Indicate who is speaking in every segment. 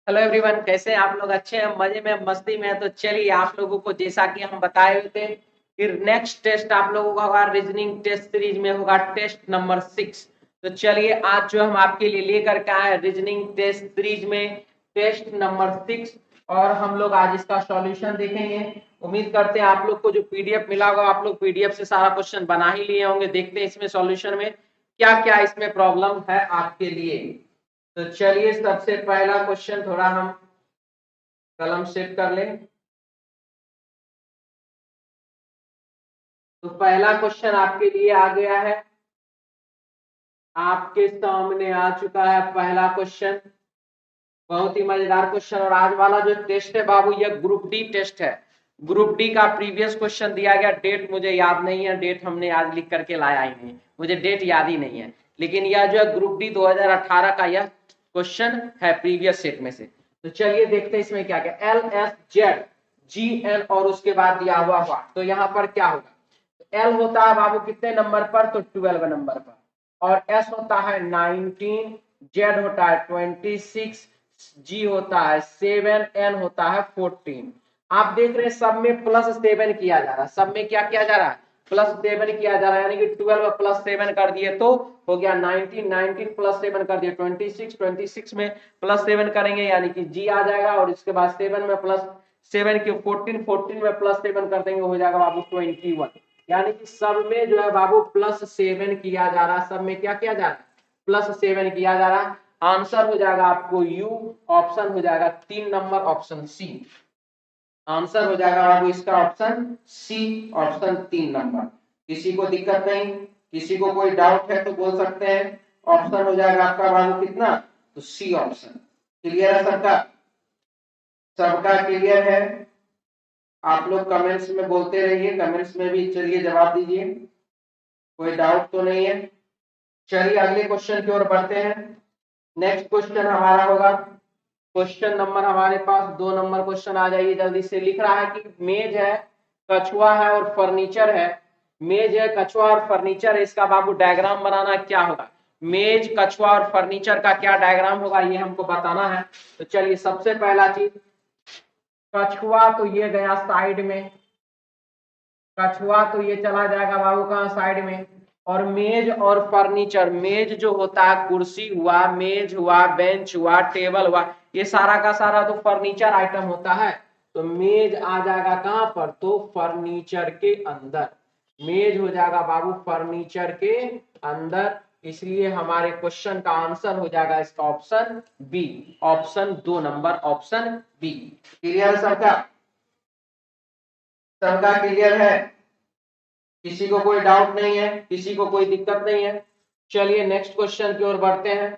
Speaker 1: Hello everyone, कैसे हैं आप लोग? अच्छे हैं, मजे में, मस्ती में? तो चलिए, आप लोगों को जैसा कि हम बताए हुए थे कि नेक्स्ट टेस्ट आप लोगों का होगा रीजनिंग टेस्ट सीरीज में, होगा टेस्ट नंबर 6। तो चलिए, आज जो हम आपके लिए लेकर के आए रीजनिंग टेस्ट सीरीज में टेस्ट नंबर 6, और हम लोग आज इसका सॉल्यूशन देखेंगे। उम्मीद करते हैं आप लोग को जो पीडीएफ मिला होगा, आप लोग पीडीएफ से सारा क्वेश्चन बना ही लिए होंगे। देखते हैं इसमें सॉल्यूशन में क्या क्या इसमें प्रॉब्लम है आपके लिए। तो चलिए, सबसे पहला क्वेश्चन, थोड़ा हम कलम सेट कर लें। तो पहला क्वेश्चन आपके लिए आ गया है, आपके सामने आ चुका है पहला क्वेश्चन। बहुत ही मजेदार क्वेश्चन। और आज वाला जो टेस्ट है बाबू, यह ग्रुप डी टेस्ट है। ग्रुप डी का प्रीवियस क्वेश्चन दिया गया, डेट मुझे याद नहीं है, डेट हमने आज लिख करके लाया ही नहीं, मुझे डेट याद ही नहीं है। लेकिन यह जो है ग्रुप डी 2018 का यह क्वेश्चन है प्रीवियस सेट में से। तो चलिए देखते हैं इसमें क्या क्या। L S Z G N और उसके बाद दिया हुआ तो यहाँ पर क्या होगा। एल होता है बाबू कितने नंबर पर, तो 12 नंबर पर। और एस होता है 19, जेड होता है 26, जी होता है 7, एन होता है 14। आप देख रहे हैं सब में +7 किया जा रहा है, सब में क्या किया जा रहा है, +7 किया जा रहा है। यानी कि 12 +7 कर दिए तो हो गया 19, 19 +7 कर दिए 26, 26 में +7 करेंगे यानी कि जी आ जाएगा। और इसके बाद 7 में +7 की 14, 14 में +7 कर देंगे, हो जाएगा बाबू 21। यानी कि सब में जो है बाबू +7 किया जा रहा है, सब में क्या किया जा रहा है, +7 किया जा रहा है। आंसर हो जाएगा आपको यू, ऑप्शन हो जाएगा 3 नंबर, ऑप्शन सी। आंसर हो जाएगा बाबू इसका ऑप्शन सी, ऑप्शन 3 नंबर। किसी को दिक्कत नहीं, किसी को कोई डाउट है तो बोल सकते हैं। ऑप्शन हो जाएगा आपका बाबू कितना, तो सी ऑप्शन। क्लियर है सबका? सबका क्लियर है? आप लोग कमेंट्स में बोलते रहिए, कमेंट्स में भी चलिए जवाब दीजिए, कोई डाउट तो नहीं है। चलिए अगले क्वेश्चन की ओर बढ़ते हैं। नेक्स्ट क्वेश्चन हमारा होगा क्वेश्चन नंबर, हमारे पास 2 नंबर क्वेश्चन आ जाइए जल्दी से। लिख रहा है कि मेज है, कछुआ है और फर्नीचर है। मेज है, कछुआ और फर्नीचर है, इसका बाबू डायग्राम बनाना क्या होगा। मेज, कछुआ और फर्नीचर का क्या डायग्राम होगा, ये हमको बताना है। तो चलिए, सबसे पहला चीज, कछुआ तो ये गया साइड में, कछुआ तो ये चला जाएगा बाबू कहाँ, साइड में। और मेज और फर्नीचर, मेज जो होता है कुर्सी हुआ, मेज हुआ, बेंच हुआ, टेबल हुआ, ये सारा का सारा तो फर्नीचर आइटम होता है। तो मेज आ जाएगा कहां पर, तो फर्नीचर के अंदर। मेज हो जाएगा बाबू फर्नीचर के अंदर, इसलिए हमारे क्वेश्चन का आंसर हो जाएगा इसका option B, option 2 number, option B. Clear सबका? सबका क्लियर है? किसी को कोई डाउट नहीं है, किसी को कोई दिक्कत नहीं है? चलिए नेक्स्ट क्वेश्चन की ओर बढ़ते हैं।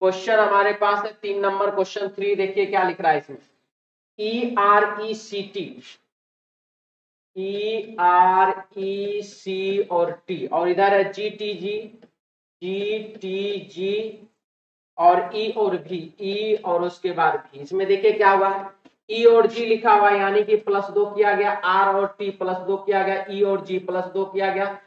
Speaker 1: क्वेश्चन हमारे पास है 3 नंबर, क्वेश्चन 3। देखिए क्या लिख रहा है इसमें। ERECT, EREC और टी, और इधर है GTG, GTG और ई और भी, ई और उसके बाद भी। इसमें देखिए क्या हुआ है, ई और जी लिखा हुआ है, यानी कि +2 किया गया, आर और टी +2 किया गया, ई और जी +2 किया गया,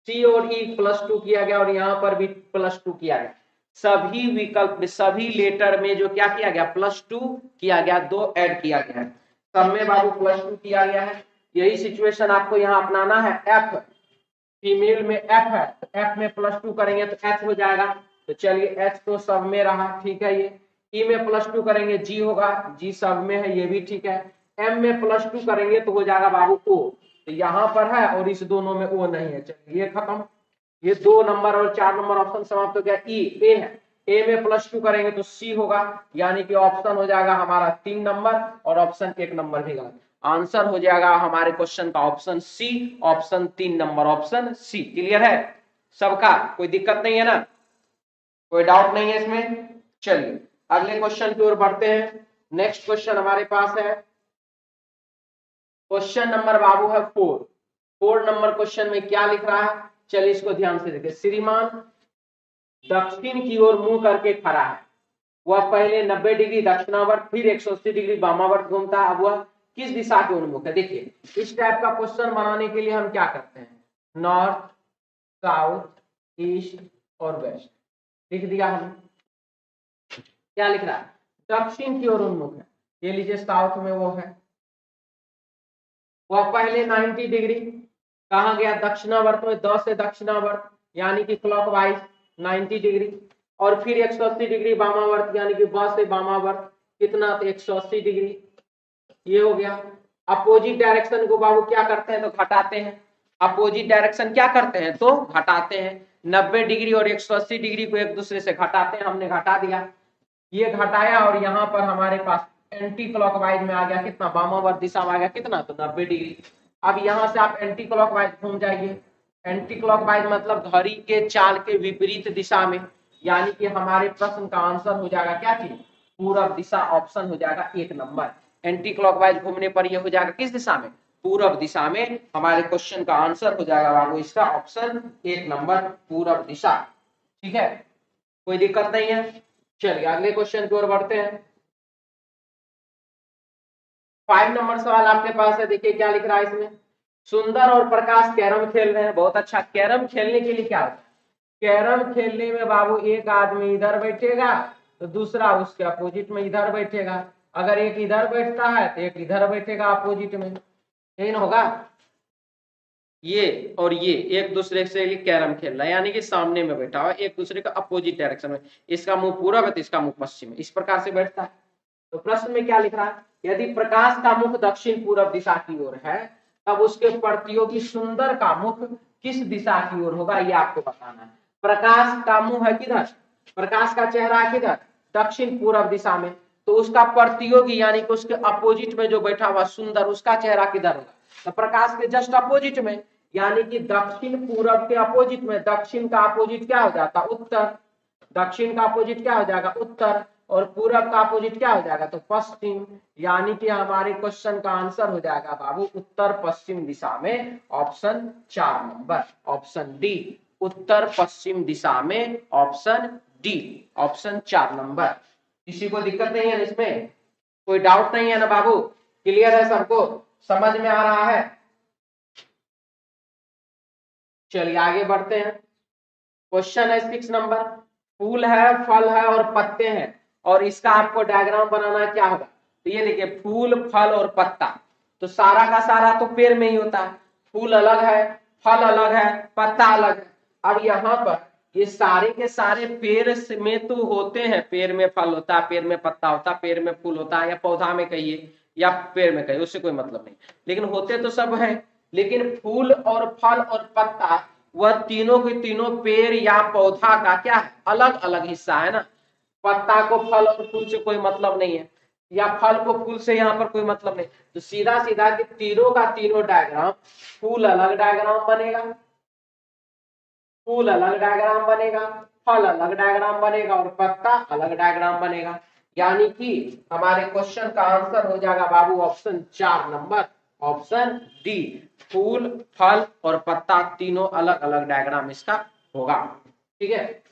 Speaker 1: सी और ई +2 किया गया, और यहाँ पर भी +2 किया गया। सभी विकल्प, सभी लेटर में जो क्या किया गया, +2 किया गया, 2 ऐड किया गया है, सब में बाबू +2 किया गया है। यही सिचुएशन आपको यहाँ अपनाना है। एफ, फीमेल में एफ है, तो एफ में +2 करेंगे तो एच हो जाएगा। तो चलिए एच तो सब में रहा, ठीक है। ये ई में +2 करेंगे जी होगा, जी सब में है, ये भी ठीक है। एम में +2 करेंगे तो हो जाएगा बाबू ओ, तो यहाँ पर है और इस दोनों में ओ नहीं है। चलिए ये खत्म, ये 2 नंबर और 4 नंबर ऑप्शन समाप्त हो गया। ई, ए है, ए में +2 करेंगे तो सी होगा, यानी कि ऑप्शन हो जाएगा हमारा 3 नंबर, और ऑप्शन 1 नंबर भी गलत। आंसर हो जाएगा हमारे क्वेश्चन का option C, option 3 number, option C. Clear है सबका? कोई दिक्कत नहीं है ना, कोई डाउट नहीं है इसमें? चलिए अगले क्वेश्चन की ओर बढ़ते हैं। नेक्स्ट क्वेश्चन हमारे पास है क्वेश्चन नंबर बाबू है 4। 4 नंबर क्वेश्चन में क्या लिख रहा है, चलिए इसको ध्यान से देखिए। श्रीमान दक्षिण की ओर मुंह करके खड़ा है, वह पहले 90 डिग्री दक्षिणावर्त फिर 180 डिग्री वामावर्त घूमता है, अब वह किस दिशा के उन्मुख है। देखिए इस टाइप का क्वेश्चन बनाने के लिए हम क्या करते हैं, नॉर्थ, साउथ, ईस्ट और वेस्ट लिख दिया हमने। क्या लिख रहा है, दक्षिण की ओर उन्मुख है। ये लीजिए साउथ में वो है, वह पहले 90 डिग्री कहा गया दक्षिणावर्त में, 10 से दक्षिणावर्त यानी कि क्लॉकवाइज 90 डिग्री, और फिर 180 डिग्री वामावर्त यानी कि ब से वामावर्त कितना, तो 180 डिग्री। ये हो गया। अपोजिट डायरेक्शन को बाबू क्या करते हैं, तो घटाते हैं। अपोजिट डायरेक्शन क्या करते हैं, तो घटाते हैं। 90 डिग्री और 180 डिग्री को एक दूसरे से घटाते हैं, हमने घटा दिया, ये घटाया, और यहाँ पर हमारे पास एंटी क्लॉकवाइज में आ गया कितना, वामावर्त दिशा में आ गया कितना, तो 90 डिग्री। अब यहाँ से आप एंटी क्लॉकवाइज घूम जाइए। एंटी क्लॉकवाइज मतलब घड़ी के चाल के विपरीत दिशा में, यानी कि हमारे प्रश्न का आंसर हो जाएगा क्या चीज, पूरब दिशा। ऑप्शन हो जाएगा 1 नंबर। एंटी क्लॉकवाइज घूमने पर यह हो जाएगा किस दिशा में, पूरब दिशा में। हमारे क्वेश्चन का आंसर हो जाएगा बाबू इसका ऑप्शन 1 नंबर, पूरब दिशा। ठीक है, कोई दिक्कत नहीं है। चलिए अगले क्वेश्चन की ओर बढ़ते हैं। 5 नंबर सवाल आपके पास है, देखिए क्या लिख रहा है इसमें। सुंदर और प्रकाश कैरम खेल रहे हैं, बहुत अच्छा। कैरम खेलने के लिए क्या होता है, कैरम खेलने में बाबू एक आदमी इधर बैठेगा तो दूसरा उसके अपोजिट में इधर बैठेगा। अगर एक इधर बैठता है तो एक इधर बैठेगा अपोजिट में, यही ना होगा। ये और ये एक दूसरे से कैरम खेल रहा है, यानी कि सामने में बैठा हुआ एक दूसरे का अपोजिट डायरेक्शन में, इसका मुंह पूरब है तो इसका मुंह पश्चिम है, इस प्रकार से बैठता है। तो प्रश्न में क्या लिख रहा है, यदि प्रकाश का मुख दक्षिण पूरब दिशा की ओर है तब उसके प्रतियोगी सुंदर का मुख किस दिशा की ओर होगा, ये आपको बताना है। प्रकाश का मुंह है किधर, प्रकाश का चेहरा है किधर, दक्षिण पूरब दिशा में, तो उसका प्रतियोगी यानी कि उसके अपोजिट में जो बैठा हुआ सुंदर, उसका चेहरा किधर होगा, तो प्रकाश के जस्ट अपोजिट में, यानी कि दक्षिण पूरब के अपोजिट में। दक्षिण का अपोजिट क्या हो जाता, उत्तर। दक्षिण का अपोजिट क्या हो जाएगा, उत्तर, और पूरब का अपोजिट क्या हो जाएगा, तो पश्चिम। यानी कि हमारे क्वेश्चन का आंसर हो जाएगा बाबू उत्तर पश्चिम दिशा में, ऑप्शन 4 नंबर, ऑप्शन डी, उत्तर पश्चिम दिशा में, ऑप्शन डी, ऑप्शन 4 नंबर। किसी को दिक्कत नहीं है इसमें, कोई डाउट नहीं है ना बाबू, क्लियर है सबको, समझ में आ रहा है। चलिए आगे बढ़ते हैं। क्वेश्चन है 6 नंबर। फूल है, फल है और पत्ते हैं, और इसका आपको डायग्राम बनाना है, क्या होगा, तो ये देखिए फूल, फल और पत्ता, तो सारा का सारा तो पेड़ में ही होता है। फूल अलग है, फल अलग है, पत्ता अलग है। अब यहाँ पर ये सारे के सारे पेड़ में तो होते हैं, पेड़ में फल होता है, पेड़ में पत्ता होता है, पेड़ में फूल होता है, या पौधा में कहिए या पेड़ में कहिए, उससे कोई मतलब नहीं, लेकिन होते तो सब है। लेकिन फूल और फल और पत्ता वह तीनों के तीनों पेड़ या पौधा का क्या है, अलग अलग हिस्सा है ना। पत्ता को फल और फूल से कोई मतलब नहीं है, या फल को फूल से यहाँ पर कोई मतलब नहीं, तो सीधा सीधा कि तीनों का तीनों डायग्राम, फूल अलग डायग्राम बनेगा, फूल अलग डायग्राम बनेगा, फल अलग डायग्राम बनेगा, और पत्ता अलग डायग्राम बनेगा। यानी कि हमारे क्वेश्चन का आंसर हो जाएगा बाबू ऑप्शन 4 नंबर, ऑप्शन डी, फूल, फल और पत्ता तीनों अलग अलग डायग्राम इसका होगा। ठीक है,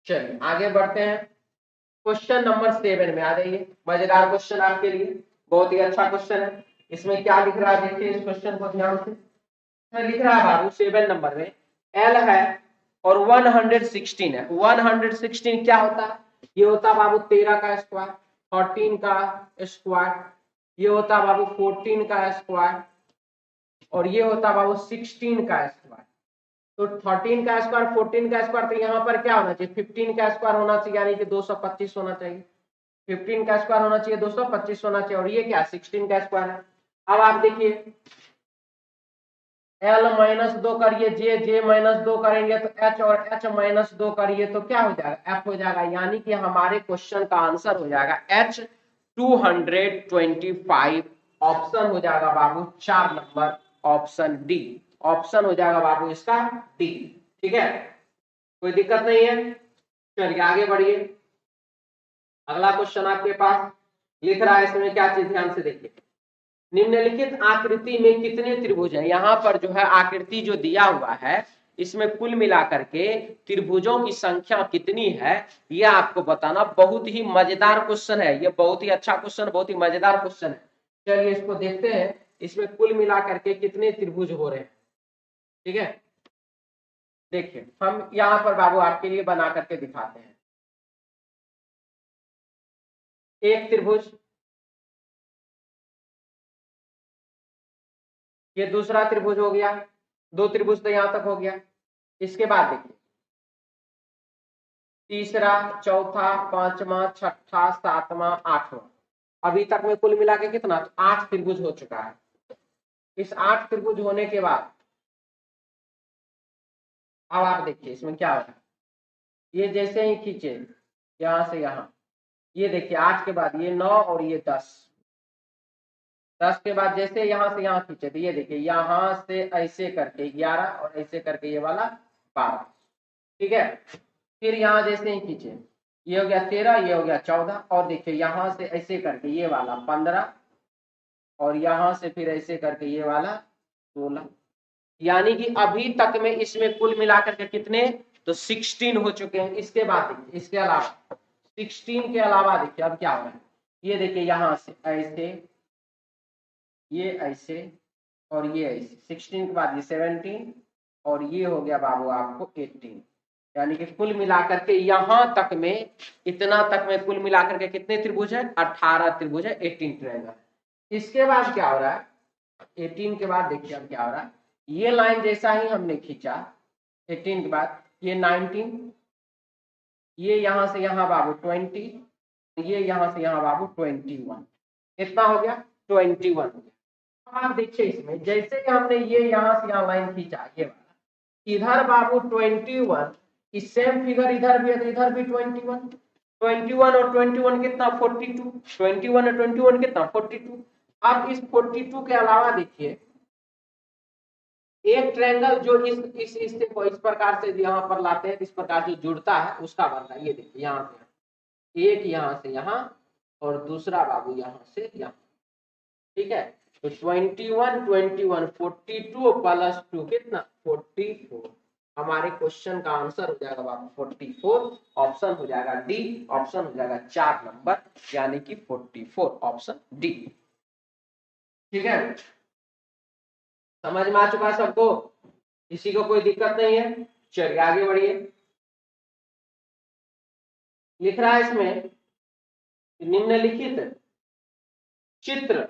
Speaker 1: चलिए आगे बढ़ते हैं। क्वेश्चन नंबर 7 में आ जाइए। मजेदार क्वेश्चन आपके लिए, बहुत ही अच्छा क्वेश्चन है। इसमें क्या लिख रहा है, देखिए इस क्वेश्चन को ध्यान से। इसमें लिख रहा है बाबू 7 नंबर में, एल है और 116 है। 116 क्या होता है, ये होता है बाबू 13 का स्क्वायर, 14 का स्क्वायर, ये होता है बाबू 14 का स्क्वायर, और ये होता है बाबू 16 का स्क्वायर। तो 13 का स्क्वायर, 14 का स्क्वायर, तो यहाँ पर क्या होना चाहिए, 15 का स्क्वायर होना चाहिए, यानी कि 225 होना चाहिए। 15 का स्क्वायर होना चाहिए, 225 होना चाहिए, और ये क्या 16 का स्क्वायर है। अब आप देखिए L -2 करिए, J -2 करेंगे तो H, और H -2 करिए तो क्या हो जाएगा, F हो जाएगा। यानी कि हमारे क्वेश्चन का आंसर हो जाएगा H 225, ऑप्शन हो जाएगा बाबू 4 नंबर, ऑप्शन डी, ऑप्शन हो जाएगा बाबू इसका डी। ठीक है, कोई दिक्कत नहीं है। चलिए आगे बढ़िए। अगला क्वेश्चन आपके पास लिख रहा है, इसमें क्या चीज ध्यान से देखिए। निम्नलिखित आकृति में कितने त्रिभुज हैं, यहाँ पर जो है आकृति जो दिया हुआ है, इसमें कुल मिलाकर के त्रिभुजों की संख्या कितनी है, यह आपको बताना। बहुत ही मजेदार क्वेश्चन है ये, बहुत ही अच्छा क्वेश्चन, बहुत ही मजेदार क्वेश्चन है। चलिए इसको देखते हैं, इसमें कुल मिलाकर के कितने त्रिभुज हो रहे हैं। ठीक है, देखिए हम यहाँ पर बाबू आपके लिए बना करके दिखाते हैं। एक त्रिभुज, ये दूसरा त्रिभुज हो गया, दो त्रिभुज तो यहां तक हो गया। इसके बाद देखिए तीसरा, चौथा, पांचवा, छठा, सातवां, आठवां, अभी तक में कुल मिला के कितना, 8 त्रिभुज हो चुका है। इस 8 त्रिभुज होने के बाद अब आप देखिए इसमें क्या होगा, ये जैसे ही खींचे यहां से यहां, ये देखिए 8 के बाद ये 9 और ये 10, 10 के बाद जैसे यहां से यहां खींचे तो ये देखिए यहां से ऐसे करके 11 और ऐसे करके ये वाला 12, ठीक है। फिर यहाँ जैसे ही खींचे ये हो गया 13, ये हो गया 14, और देखिए यहां से ऐसे करके ये वाला 15, और यहां से फिर ऐसे करके ये वाला 16, यानी कि अभी तक में इसमें कुल मिलाकर के कितने, तो 16 हो चुके हैं। इसके बाद देखिए इसके अलावा 16 के अलावा देखिए अब क्या हो रहा है, ये देखिए यहां से ऐसे, ये ऐसे और ये ऐसे, 16 के बाद ये 17 और ये हो गया बाबू आपको 18, यानी कि कुल मिलाकर के यहां तक में, इतना तक में कुल मिलाकर के कितने त्रिभुज है, 18 त्रिभुज है, 18 ट्रायंगल। इसके बाद क्या हो रहा है, 18 के बाद देखिए अब क्या हो रहा है, ये लाइन जैसा ही हमने खींचा 18 के बाद ये 19, ये यहां से यहां बाबू 20, ये यहां से यहां बाबू 21, कितना हो गया, 21 हो गया। आप देखिए इसमें जैसे ही हमने ये यहां से यहां लाइन खींचा, ये वाला इधर बाबू 21, इस सेम फिगर इधर भी है तो इधर भी 21, 21 और 21 कितना, 42, 21 और 21 कितना, 42। अब इस 42 के अलावा देखिए एक ट्रायंगल जो इस इस प्रकार से यहाँ पर लाते हैं, इस प्रकार से जुड़ता है उसका बनता है, ये देखिए यहाँ से एक, यहाँ से यहाँ, और दूसरा बाबू यहाँ से यहाँ, ठीक है। तो 21 21 42 प्लस 2 कितना, 44। हमारे क्वेश्चन का आंसर हो जाएगा बाबू 44, ऑप्शन हो जाएगा डी, ऑप्शन हो जाएगा 4 नंबर, यानी कि 44, ऑप्शन डी, ठीक है। समझ में आ चुका है सबको, किसी को कोई दिक्कत नहीं है, चलिए आगे बढ़िए। लिख रहा है इसमें निम्नलिखित चित्र,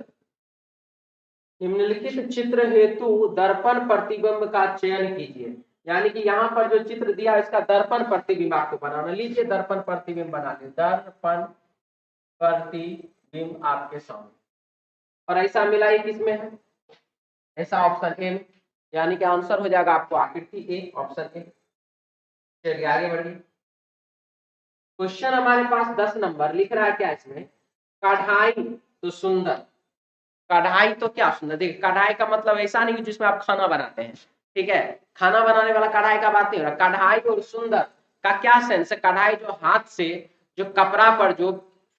Speaker 1: निम्नलिखित चित्र हेतु दर्पण प्रतिबिंब का चयन कीजिए, यानी कि यहाँ पर जो चित्र दिया इसका दर्पण प्रतिबिंब आपको बनाना, लीजिए दर्पण प्रतिबिंब बना लीजिए, दर्पण प्रतिबिंब आपके सामने, और ऐसा मिला ही किसमें है, ऐसा ऑप्शन ए में, यानी कि आंसर हो जाएगा आपको आकृति ए, ऑप्शन ए। चलिए आगे बढ़िए। क्वेश्चन हमारे पास 10 नंबर लिख रहा है क्या इसमें, कढ़ाई तो सुंदर, कढ़ाई तो क्या सुंदर, देखिए कढ़ाई का मतलब ऐसा नहीं जिसमें आप खाना बनाते हैं, ठीक है, खाना बनाने वाला कढ़ाई का बात नहीं हो रहा, कढ़ाई और सुंदर का क्या सेंस है, कढ़ाई जो हाथ से जो कपड़ा पर जो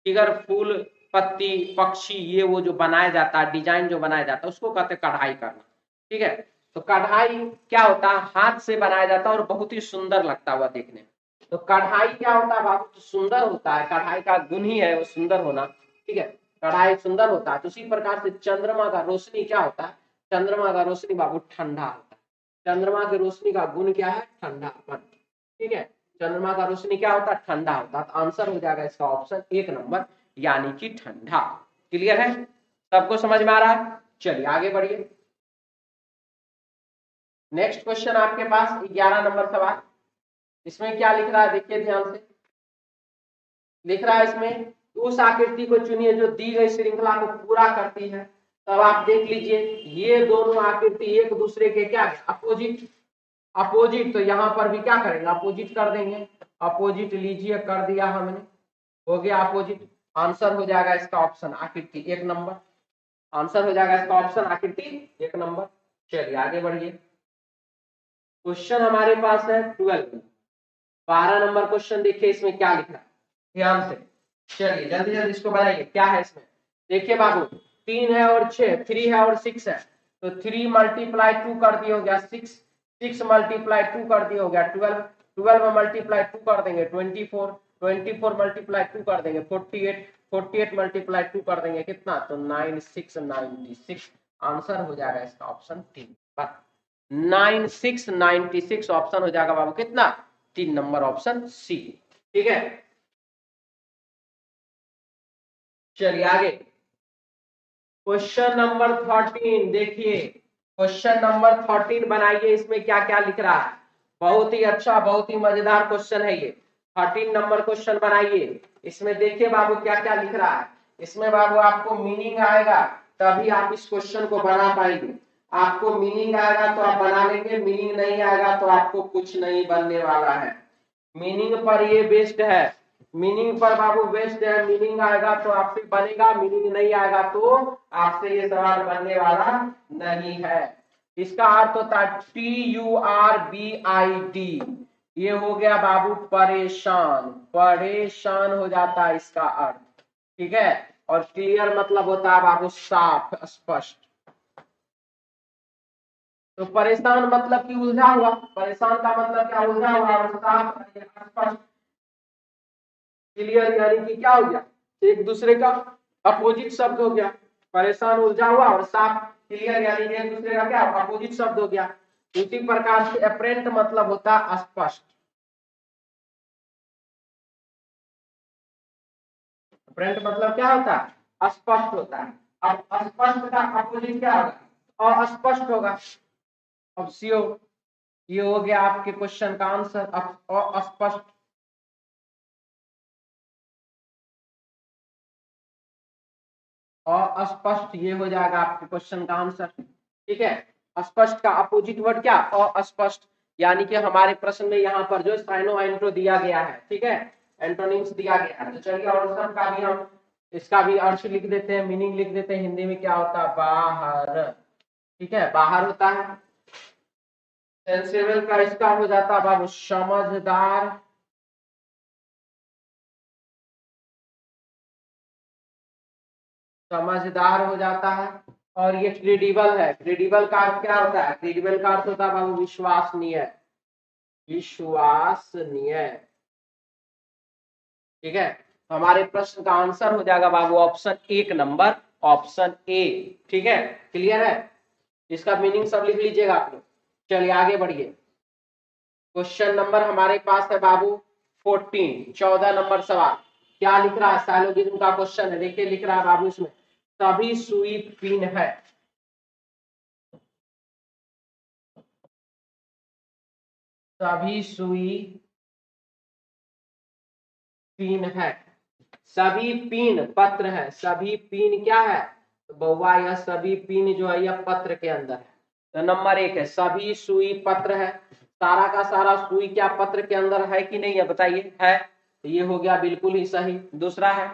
Speaker 1: फिगर, फूल, पत्ती, पक्षी, ये वो जो बनाया जाता है, डिजाइन जो बनाया जाता है उसको कहते हैं कढ़ाई करना, ठीक है। तो कढ़ाई क्या होता है, हाथ से बनाया जाता है और बहुत ही सुंदर लगता हुआ देखने में। तो कढ़ाई क्या होता है बाबू, तो सुंदर होता है, कढ़ाई का गुण ही है वो सुंदर होना, ठीक है, कढ़ाई सुंदर होता है। तो उसी प्रकार से चंद्रमा का रोशनी क्या होता है, चंद्रमा का रोशनी बाबू ठंडा होता है, चंद्रमा की रोशनी का गुण क्या है, ठंडापन, ठीक है, चंद्रमा का रोशनी क्या होता है, ठंडा होता है। तो आंसर हो जाएगा इसका ऑप्शन 1 नंबर, यानी कि ठंडा। क्लियर है, सबको समझ में आ रहा है, चलिए आगे बढ़िए। नेक्स्ट क्वेश्चन आपके पास 11 नंबर सवाल, इसमें क्या लिख रहा है देखिए ध्यान से, लिख रहा है इसमें उस आकृति को चुनिए जो दी गई श्रृंखला को पूरा करती है। तब आप देख लीजिए ये दोनों आकृति एक दूसरे के क्या है, अपोजिट, अपोजिट, तो यहाँ पर भी क्या करेंगे, अपोजिट कर देंगे, अपोजिट लीजिए, कर दिया हमने, हो गया अपोजिट, आंसर हो जाएगा इसका ऑप्शन आकृति 1 नंबर, आंसर हो जाएगा इसका ऑप्शन आकृति 1 नंबर। चलिए आगे बढ़िए। क्वेश्चन हमारे पास है 12 नंबर क्वेश्चन, देखिए इसमें क्या लिखा है ध्यान से, चलिए जल्दी जल्दी इसको बनाइए, क्या है इसमें, देखिए बाबू 3 है और 6, 3 है और 6 है, तो 3 मल्टीप्लाई 2 कर दिया हो गया 6, 6 मल्टीप्लाई 2 कर दिया हो गया 12, 12 मल्टीप्लाई 2 कर देंगे 24, 24 मल्टीप्लाई 2 कर देंगे 48, 48 मल्टीप्लाई 2 कर देंगे कितना, तो 9696, आंसर हो जाएगा इसका ऑप्शन 3, 9696 ऑप्शन हो जाएगा बाबू कितना, 3 नंबर ऑप्शन सी, ठीक है। चलिए आगे क्वेश्चन नंबर 13 देखिए, क्वेश्चन नंबर 13 बनाइए। इसमें क्या क्या लिख रहा है, बहुत ही अच्छा बहुत ही मजेदार क्वेश्चन है ये। 13 नंबर क्वेश्चन बनाइए। इसमें देखिए बाबू क्या क्या लिख रहा है। इसमें बाबू आपको मीनिंग आएगा तभी आप इस क्वेश्चन को बना पाएंगे। आपको मीनिंग आएगा तो आप बना लेंगे, मीनिंग नहीं आएगा तो आपको कुछ नहीं बनने वाला है। मीनिंग पर ये बेस्ड है, मीनिंग पर बाबू बेस्ड है। मीनिंग आएगा तो आपसे बनेगा, मीनिंग नहीं आएगा तो आपसे ये सवाल बनने वाला नहीं है। इसका अर्थ होता है TURBID, ये हो गया बाबू परेशान, परेशान हो जाता है इसका अर्थ, ठीक है। और क्लियर मतलब होता है बाबू साफ स्पष्ट। तो परेशान मतलब कि उलझा हुआ, परेशान का मतलब क्या, उलझा हुआ, और साफ स्पष्ट क्लियर यानी कि क्या हो गया, एक दूसरे का अपोजिट शब्द हो गया। परेशान उलझा हुआ और साफ क्लियर यानी कि एक दूसरे का क्या अपोजिट शब्द हो गया। उसी प्रकार से अपरेंट मतलब होता है स्पष्ट। अपरेंट मतलब क्या होता है, स्पष्ट होता है। अब स्पष्ट का अपोजिट क्या होगा, अस्पष्ट होगा। अब सीओ, ये हो गया आपके क्वेश्चन का आंसर, अस्पष्ट। अस्पष्ट ये हो जाएगा आपके क्वेश्चन का आंसर, ठीक है। अस्पष्ट का अपोजिट वर्ड क्या, अस्पष्ट। यानी कि हमारे प्रश्न में यहाँ पर जो साइनो एंट्रो दिया गया है, ठीक है, एंटोनिम्स दिया गया है। तो चलिए और का भी हम इसका भी अर्थ लिख देते हैं, मीनिंग लिख देते हैं। हिंदी में क्या होता है, बाहर, ठीक है, बाहर होता है। सेंसेबल का इसका हो जाता है बाबू समझदार, समझदार हो जाता है। और ये क्रेडिबल है, क्रेडिबल का अर्थ क्या होता है, क्रेडिबल का अर्थ होता है बाबू विश्वसनीय, विश्वसनीय, ठीक है। हमारे प्रश्न का आंसर हो जाएगा बाबू ऑप्शन 1 नंबर, ऑप्शन ए, ठीक है। क्लियर है, इसका मीनिंग सब लिख लीजिएगा आप लोग। चलिए आगे बढ़िए। क्वेश्चन नंबर हमारे पास है बाबू 14, 14 नंबर सवाल। क्या लिख रहा है, साइलोगिज्म का क्वेश्चन है। देखिए लिख रहा है बाबू इसमें, सभी सुई पिन है, सभी सुई पिन है, सभी पिन पत्र है, सभी पिन क्या है, तो बउआ यह सभी पिन जो है यह पत्र के अंदर है। तो नंबर 1 है सभी सुई पत्र है, सारा का सारा सुई क्या पत्र के अंदर है कि नहीं है, बताइए है, तो ये हो गया बिल्कुल ही सही। दूसरा है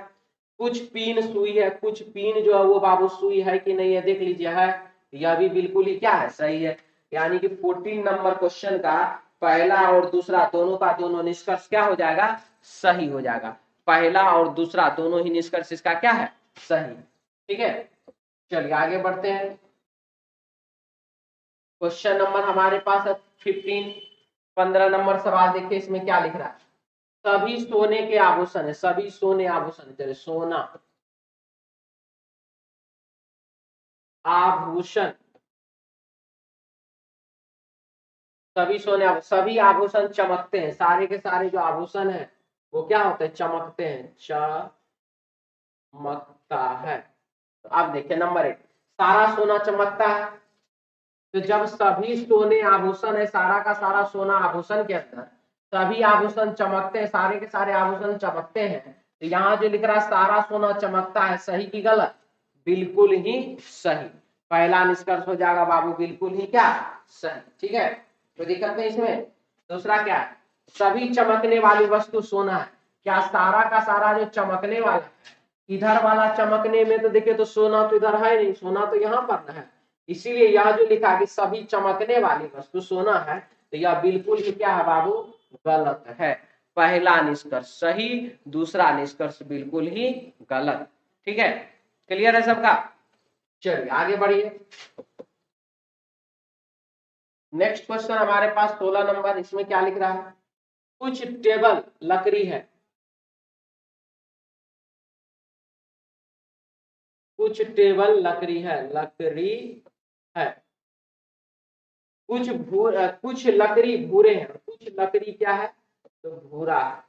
Speaker 1: कुछ पिन सुई है, कुछ पिन जो है वो बाबू सुई है कि नहीं है, देख लीजिए है, यह भी बिल्कुल ही क्या है, सही है। यानी कि 14 नंबर क्वेश्चन का पहला और दूसरा दोनों का दोनों निष्कर्ष क्या हो जाएगा, सही हो जाएगा। पहला और दूसरा दोनों ही निष्कर्ष इसका क्या है, सही, ठीक है। चलिए आगे बढ़ते हैं। क्वेश्चन नंबर हमारे पास है 15, 15 नंबर सवाल। देखिए इसमें क्या लिख रहा है, सभी सोने के आभूषण है, सभी सोने आभूषण, चलिए सोना आभूषण, सभी सोने सभी आभूषण चमकते हैं, सारे के सारे जो आभूषण है वो क्या होते हैं, चमकते हैं, चमकता है। तो आप देखिए नंबर 1, सारा सोना चमकता है। तो जब सभी सोने आभूषण है, सारा का सारा सोना आभूषण के अंदर, सभी आभूषण चमकते हैं, सारे के सारे आभूषण चमकते हैं, तो यहाँ जो लिख रहा है सारा सोना चमकता है, सही की गलत, बिल्कुल ही सही। पहला निष्कर्ष हो जाएगा बाबू बिल्कुल ही क्या, सही, ठीक है, तो दिक्कत नहीं इसमें। दूसरा क्या है, सभी चमकने वाली वस्तु सोना है, क्या सारा का सारा जो चमकने वाला है, इधर वाला चमकने में तो देखिए तो सोना तो इधर है नहीं, सोना तो यहाँ पर है, इसीलिए यह जो लिखा कि सभी चमकने वाली वस्तु सोना है, तो यह बिल्कुल ही क्या है बाबू, गलत है। पहला निष्कर्ष सही, दूसरा निष्कर्ष बिल्कुल ही गलत, ठीक है। क्लियर है सबका, चलिए आगे बढ़िए। नेक्स्ट क्वेश्चन हमारे पास 16 नंबर। इसमें क्या लिख रहा है, कुछ टेबल लकड़ी है, कुछ टेबल लकड़ी है, लकड़ी है, कुछ लकड़ी भूरे हैं, कुछ लकड़ी क्या है, तो भूरा है,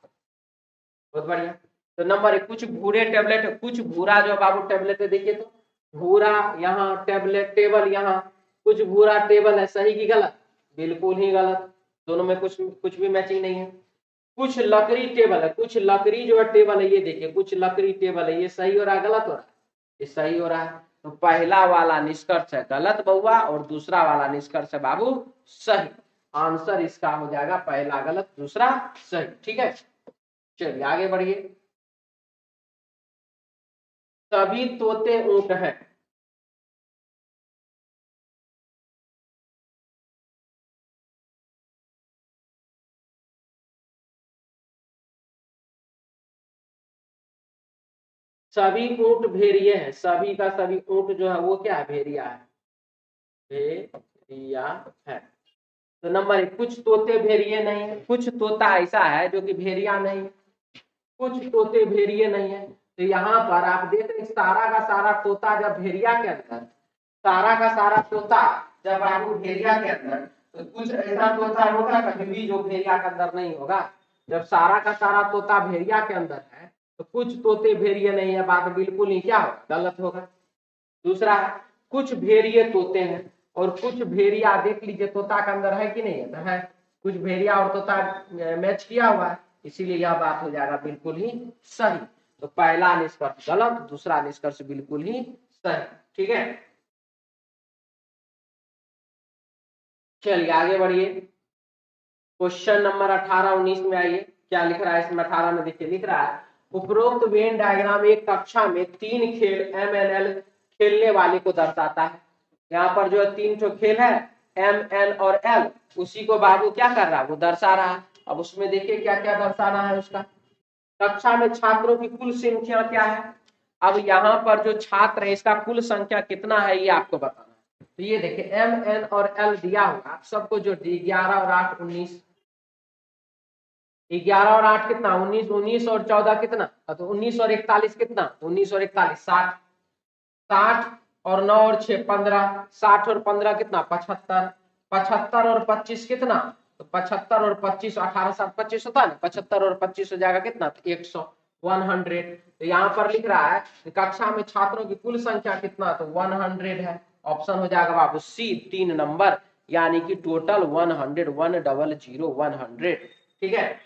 Speaker 1: बहुत बढ़िया। तो नंबर 1 कुछ भूरे टेबलेट है, कुछ भूरा जो बाबू टेबलेट है, देखिए तो भूरा यहाँ टेबलेट टेबल यहाँ, कुछ भूरा टेबल है, सही की गलत? बिल्कुल ही गलत, दोनों में कुछ भी मैचिंग नहीं है। कुछ लकड़ी टेबल है, कुछ लकड़ी जो है टेबल है, ये देखिए कुछ लकड़ी टेबल है, ये सही हो रहा है गलत हो रहा है? ये सही हो रहा है। तो पहला वाला निष्कर्ष है गलत बउआ और दूसरा वाला निष्कर्ष है बाबू सही। आंसर इसका हो जाएगा पहला गलत दूसरा सही। ठीक है, चलिए आगे बढ़िए। सभी तोते ऊंट हैं। सभी ऊंट भेड़िए हैं, सभी का सभी ऊंट जो है वो क्या है? भेड़िया है, भेड़िया है। तो नंबर 1 कुछ तोते भेड़िए नहीं है, कुछ तोता ऐसा है जो कि भेड़िया नहीं है, कुछ तोते भेड़िए नहीं है। तो यहाँ पर आप देख रहे सारा का सारा तोता जब भेड़िया के अंदर, सारा का सारा तोता जब आपको भेड़िया के अंदर, तो कुछ ऐसा तोता होगा कभी भी जो भेड़िया के अंदर नहीं होगा। जब सारा का सारा तोता भेड़िया के अंदर है तो कुछ तोते भेड़िए नहीं है, बात बिल्कुल ही क्या होगा? गलत होगा। दूसरा कुछ भेड़िए तोते हैं और कुछ भेड़िया, देख लीजिए तोता के अंदर है कि नहीं है? तो है, कुछ भेड़िया और तोता मैच किया हुआ है, इसीलिए यह बात हो जाएगा बिल्कुल ही सही। तो पहला निष्कर्ष गलत, दूसरा निष्कर्ष बिल्कुल ही सही। ठीक है, चलिए आगे बढ़िए। क्वेश्चन नंबर 18-19 में आइए, क्या लिख रहा है इसमें? 18 में देखिए लिख रहा है उपरोक्त वेन डायग्राम एक कक्षा में 3 खेल MNL खेलने वाले को दर्शाता है। यहाँ पर जो 3 जो खेल है MN और L, उसी को बाबू क्या कर रहा है? वो दर्शा रहा है। अब उसमें देखिए क्या क्या दर्शाना है उसका। कक्षा में छात्रों की कुल संख्या क्या है? अब यहाँ पर जो छात्र है इसका कुल संख्या कितना है ये आपको बताना है। तो ये देखिए MN और L दिया हुआ, आप सबको जो 11 और 8 19, 11 और 8 कितना? 19, 19 और 14 कितना? तो 19 और 41 कितना? 19 और 41 60, 60 और 9 और 6 15, 60 और 15 कितना? 75, 75 और 25 कितना? तो 75 और 25, 18 7 25 होता है ना, 75 और 25 हो जाएगा कितना? तो 100, 100। तो यहाँ पर लिख रहा है कक्षा में छात्रों की कुल संख्या कितना? तो 100 है। ऑप्शन हो जाएगा बाबू सी 3 नंबर, यानी कि टोटल 100, 100, 100। ठीक है,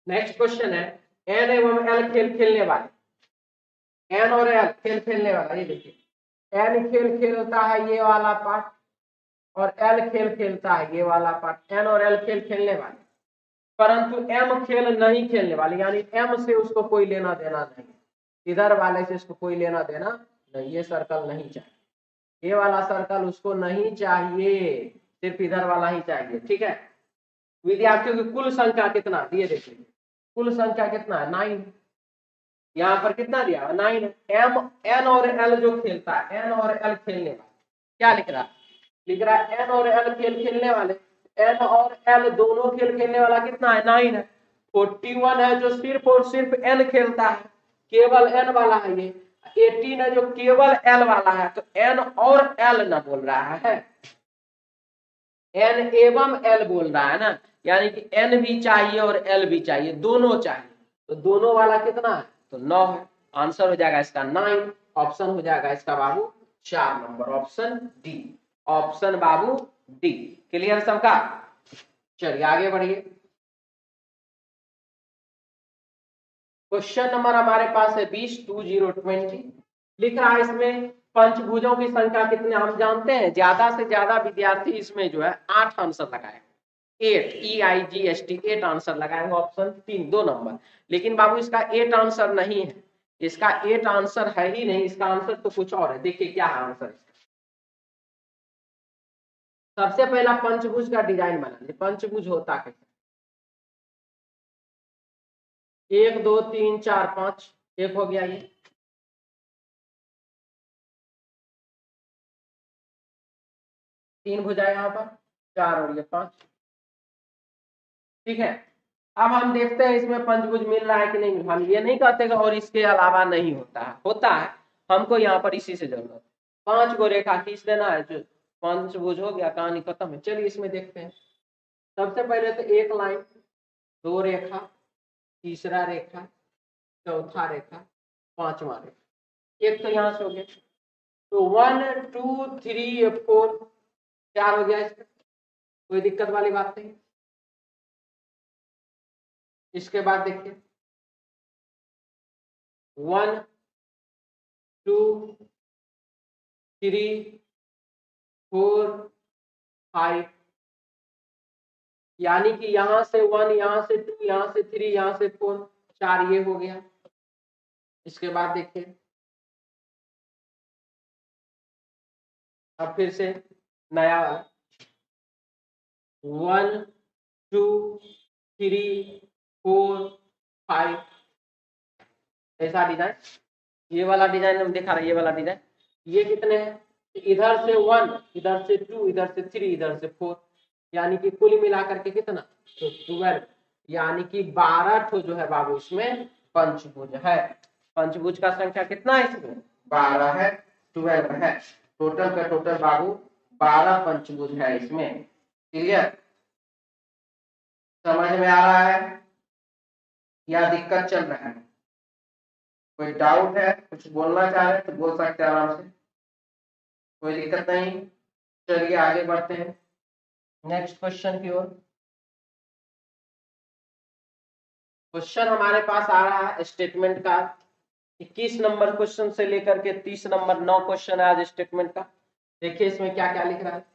Speaker 1: नेक्स्ट क्वेश्चन है एन एवं एल खेल खेलने वाले, एन और एल खेल खेलने वाला, ये देखिए एन खेल खेलता है ये वाला पार्ट और एल खेल खेलता है ये वाला पार्ट। एन और एल खेल खेलने वाले, परंतु एम खेल नहीं खेलने वाले, यानी एम से उसको कोई लेना देना नहीं, इधर वाले से उसको कोई लेना देना नहीं। ये सर्कल नहीं चाहिए, ये वाला सर्कल उसको नहीं चाहिए, सिर्फ इधर वाला ही चाहिए। ठीक है, विद्यार्थियों की कुल संख्या कितना दिए देखिए, कुल संख्या कितना है? 9। यहाँ पर कितना दिया? 9। एम एन और एल जो खेलता है, एन और एल खेलने वाले, क्या लिख रहा है? लिख रहा है एन और एल खेल खेलने वाले, एन और एल दोनों खेल खेलने वाला कितना है? 9 है। 41 है जो सिर्फ और सिर्फ एन खेलता है, केवल एन वाला है ये। 18 है जो केवल एल वाला है। तो एन और एल ना बोल रहा है, एन एवं एल बोल रहा है ना, यानी कि एन भी चाहिए और एल भी चाहिए, दोनों चाहिए। तो दोनों वाला कितना है? तो 9 है। आंसर हो जाएगा इसका 9। ऑप्शन हो जाएगा इसका बाबू 4 नंबर, ऑप्शन डी। ऑप्शन बाबू डी। क्लियर सबका? चलिए आगे बढ़िए। क्वेश्चन नंबर हमारे पास है 20 लिख रहा है इसमें पंचभुजों की संख्या कितने? हम जानते हैं ज्यादा से ज्यादा विद्यार्थी इसमें जो है 8 आंसर लगाए, 8 EIGST 8 आंसर लगाएंगे। Option 3 2 number. लेकिन बाबू इसका 8 आंसर नहीं है, इसका 8 आंसर है ही नहीं, इसका आंसर तो कुछ और है। देखिए क्या है आंसर। सबसे पहला पंचभुज का डिजाइन बना, पंचभुज होता कैसे? 1 2 3 4 5, एक हो गया, ये 3 भुजा यहाँ पर, 4 और ये 5। ठीक है, अब हम देखते हैं इसमें पंचभुज मिल रहा है कि नहीं। हम ये नहीं कहते कि और इसके अलावा नहीं होता है, होता है। हमको यहाँ पर इसी से जरूरत है, 5 को रेखा खींच देना है, जो पंचभुज हो गया, कहानी खत्म है। चलिए इसमें देखते हैं। सबसे पहले तो एक लाइन, दो रेखा, तीसरा रेखा, चौथा रेखा, पांचवा रेखा। एक तो यहां से हो गया, तो 1 2 3 4 4 हो गया इसका, कोई दिक्कत वाली बात नहीं। इसके बाद देखिए 1 2 3 4 5, यानी कि यहां से 1, यहां से 2, यहां से 3, यहां से 4, 4 ये हो गया। इसके बाद देखिए अब फिर से नया 1 2 3 4 5, ऐसा डिजाइन, ये वाला डिजाइन हम दिखा रहे, ये वाला डिजाइन। ये कितने हैं, इधर से 1, इधर से 2, इधर से 3, इधर से 4, यानी कि कुल मिलाकर के कितना, तो 12, यानी कि 12 ठो जो है बाबू इसमें पंचभुज है। पंचभुज का संख्या कितना है इसमें, 12 है, 12 है। टोटल का टोटल बाबू 12 पंचभुज है इसमें। क्लियर, समझ में आ रहा है या दिक्कत चल रहा है? कोई डाउट है, कुछ बोलना चाह रहे तो बोल सकते हैं आराम से, कोई दिक्कत नहीं। चलिए आगे बढ़ते हैं नेक्स्ट क्वेश्चन की ओर। क्वेश्चन हमारे पास आ रहा है स्टेटमेंट का, 21 नंबर क्वेश्चन से लेकर के 30 नंबर 9 क्वेश्चन है आज स्टेटमेंट का। देखिए इसमें क्या क्या लिख रहा है।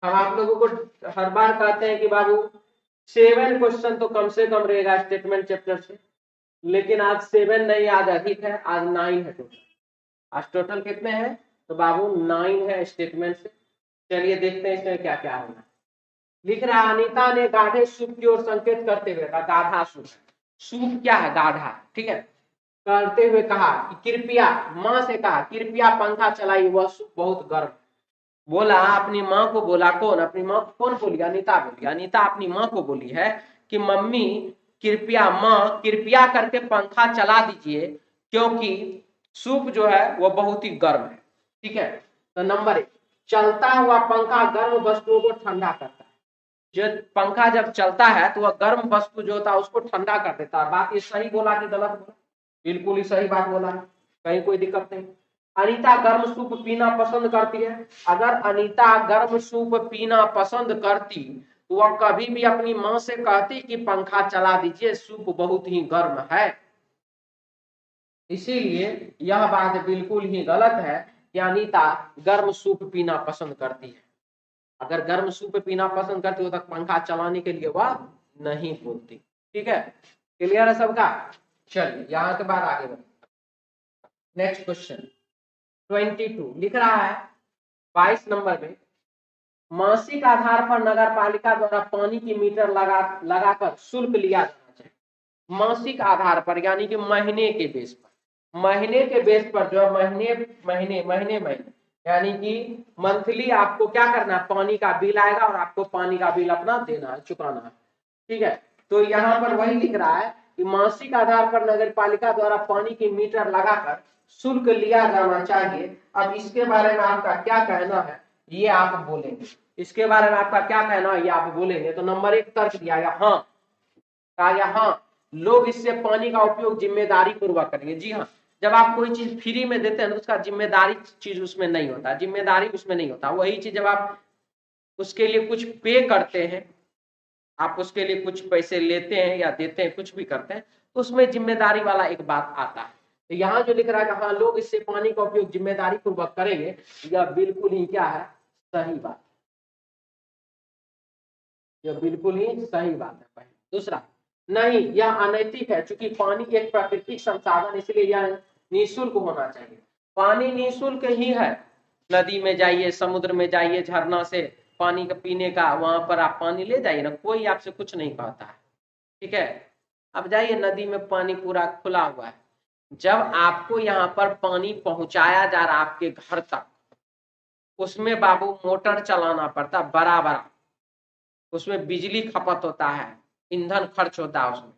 Speaker 1: हम आप लोगों को हर बार कहते हैं कि बाबू 7 क्वेश्चन तो कम से कम रहेगा स्टेटमेंट चैप्टर से, लेकिन आज 7 नहीं, आज अधिक है, आज 9 है टोटल। आज टोटल कितने हैं, तो बाबू 9 है स्टेटमेंट से। चलिए देखते हैं इसमें क्या क्या होगा। लिख रहा है अनीता ने गाढ़े सूप की ओर संकेत करते हुए कहा, गाढ़ा सूप, सूप क्या है, गाढ़ा, ठीक है, करते हुए कहा कि कृपया, माँ से कहा कृपया पंखा चलाइए, वह सूप बहुत गर्म। बोला अपनी माँ को, बोला कौन, अपनी माँ कौन बोली, अनीता बोली। अनीता अपनी माँ को बोली है कि मम्मी कृपया, माँ कृपया करके पंखा चला दीजिए क्योंकि सूप जो है वो बहुत ही गर्म है। ठीक है, तो नंबर 1, चलता हुआ पंखा गर्म वस्तुओं को ठंडा करता है। जो पंखा जब चलता है तो वह गर्म वस्तु जो होता है उसको ठंडा कर देता है। बात ये सही बोला कि गलत बोला, बिल्कुल ही सही बात बोला, कहीं कोई दिक्कत नहीं। अनीता गर्म सूप पीना पसंद करती है। अगर अनीता गर्म सूप पीना पसंद करती तो वह कभी भी अपनी माँ से कहती कि पंखा चला दीजिए, सूप बहुत ही गर्म है। इसीलिए यह बात बिल्कुल ही गलत है कि अनीता गर्म सूप पीना पसंद करती है। अगर गर्म सूप पीना पसंद करती हो तो पंखा चलाने के लिए वह नहीं बोलती। ठीक है, क्लियर है सबका? चलिए यहां के बाद आगे बढ़ते। नेक्स्ट क्वेश्चन 22 लिख रहा है 22 नंबर में, मासिक आधार पर नगर पालिका द्वारा पानी की मीटर लगाकर शुल्क लिया जाना चाहिए। मासिक आधार पर यानी कि महीने के बेस पर, महीने के बेस पर जो महीने यानी कि मंथली आपको क्या करना है, पानी का बिल आएगा और आपको पानी का बिल अपना देना है, चुकाना है। ठीक है, तो यहाँ पर वही लिख रहा है कि मासिक आधार पर नगर पालिका द्वारा पानी की मीटर लगाकर शुल्क लिया जाना चाहिए। अब इसके बारे में आपका क्या कहना है ये आप बोलेंगे, इसके बारे में आपका क्या कहना है ये आप बोलेंगे। तो नंबर 1 तर्क दिया गया हाँ, कहा गया हाँ, लोग इससे पानी का उपयोग जिम्मेदारी पूर्वक करेंगे। जी हाँ, जब आप कोई चीज फ्री में देते हैं तो उसका जिम्मेदारी चीज उसमें नहीं होता, जिम्मेदारी उसमें नहीं होता। वही चीज जब आप उसके लिए कुछ पे करते हैं, आप उसके लिए कुछ पैसे लेते हैं या देते हैं, कुछ भी करते हैं, तो उसमें जिम्मेदारी वाला एक बात आता है। तो यहाँ जो लिख रहा है कि हाँ लोग इससे पानी का उपयोग जिम्मेदारी पूर्वक करेंगे, यह बिल्कुल ही क्या है, सही बात, यह बिल्कुल ही सही बात है। पहले दूसरा, नहीं यह अनैतिक है, क्योंकि पानी एक प्राकृतिक संसाधन इसलिए यह निःशुल्क होना चाहिए। पानी निःशुल्क ही है, नदी में जाइए, समुद्र में जाइए, झरना से पानी का पीने का, वहां पर आप पानी ले जाइए ना, कोई आपसे कुछ नहीं कहता है। ठीक है, अब जाइए नदी में पानी पूरा खुला हुआ है, जब आपको यहाँ पर पानी पहुंचाया जा रहा है आपके घर तक, उसमें बाबू मोटर चलाना पड़ता बड़ा बड़ा, उसमें बिजली खपत होता है, ईंधन खर्च होता है उसमें,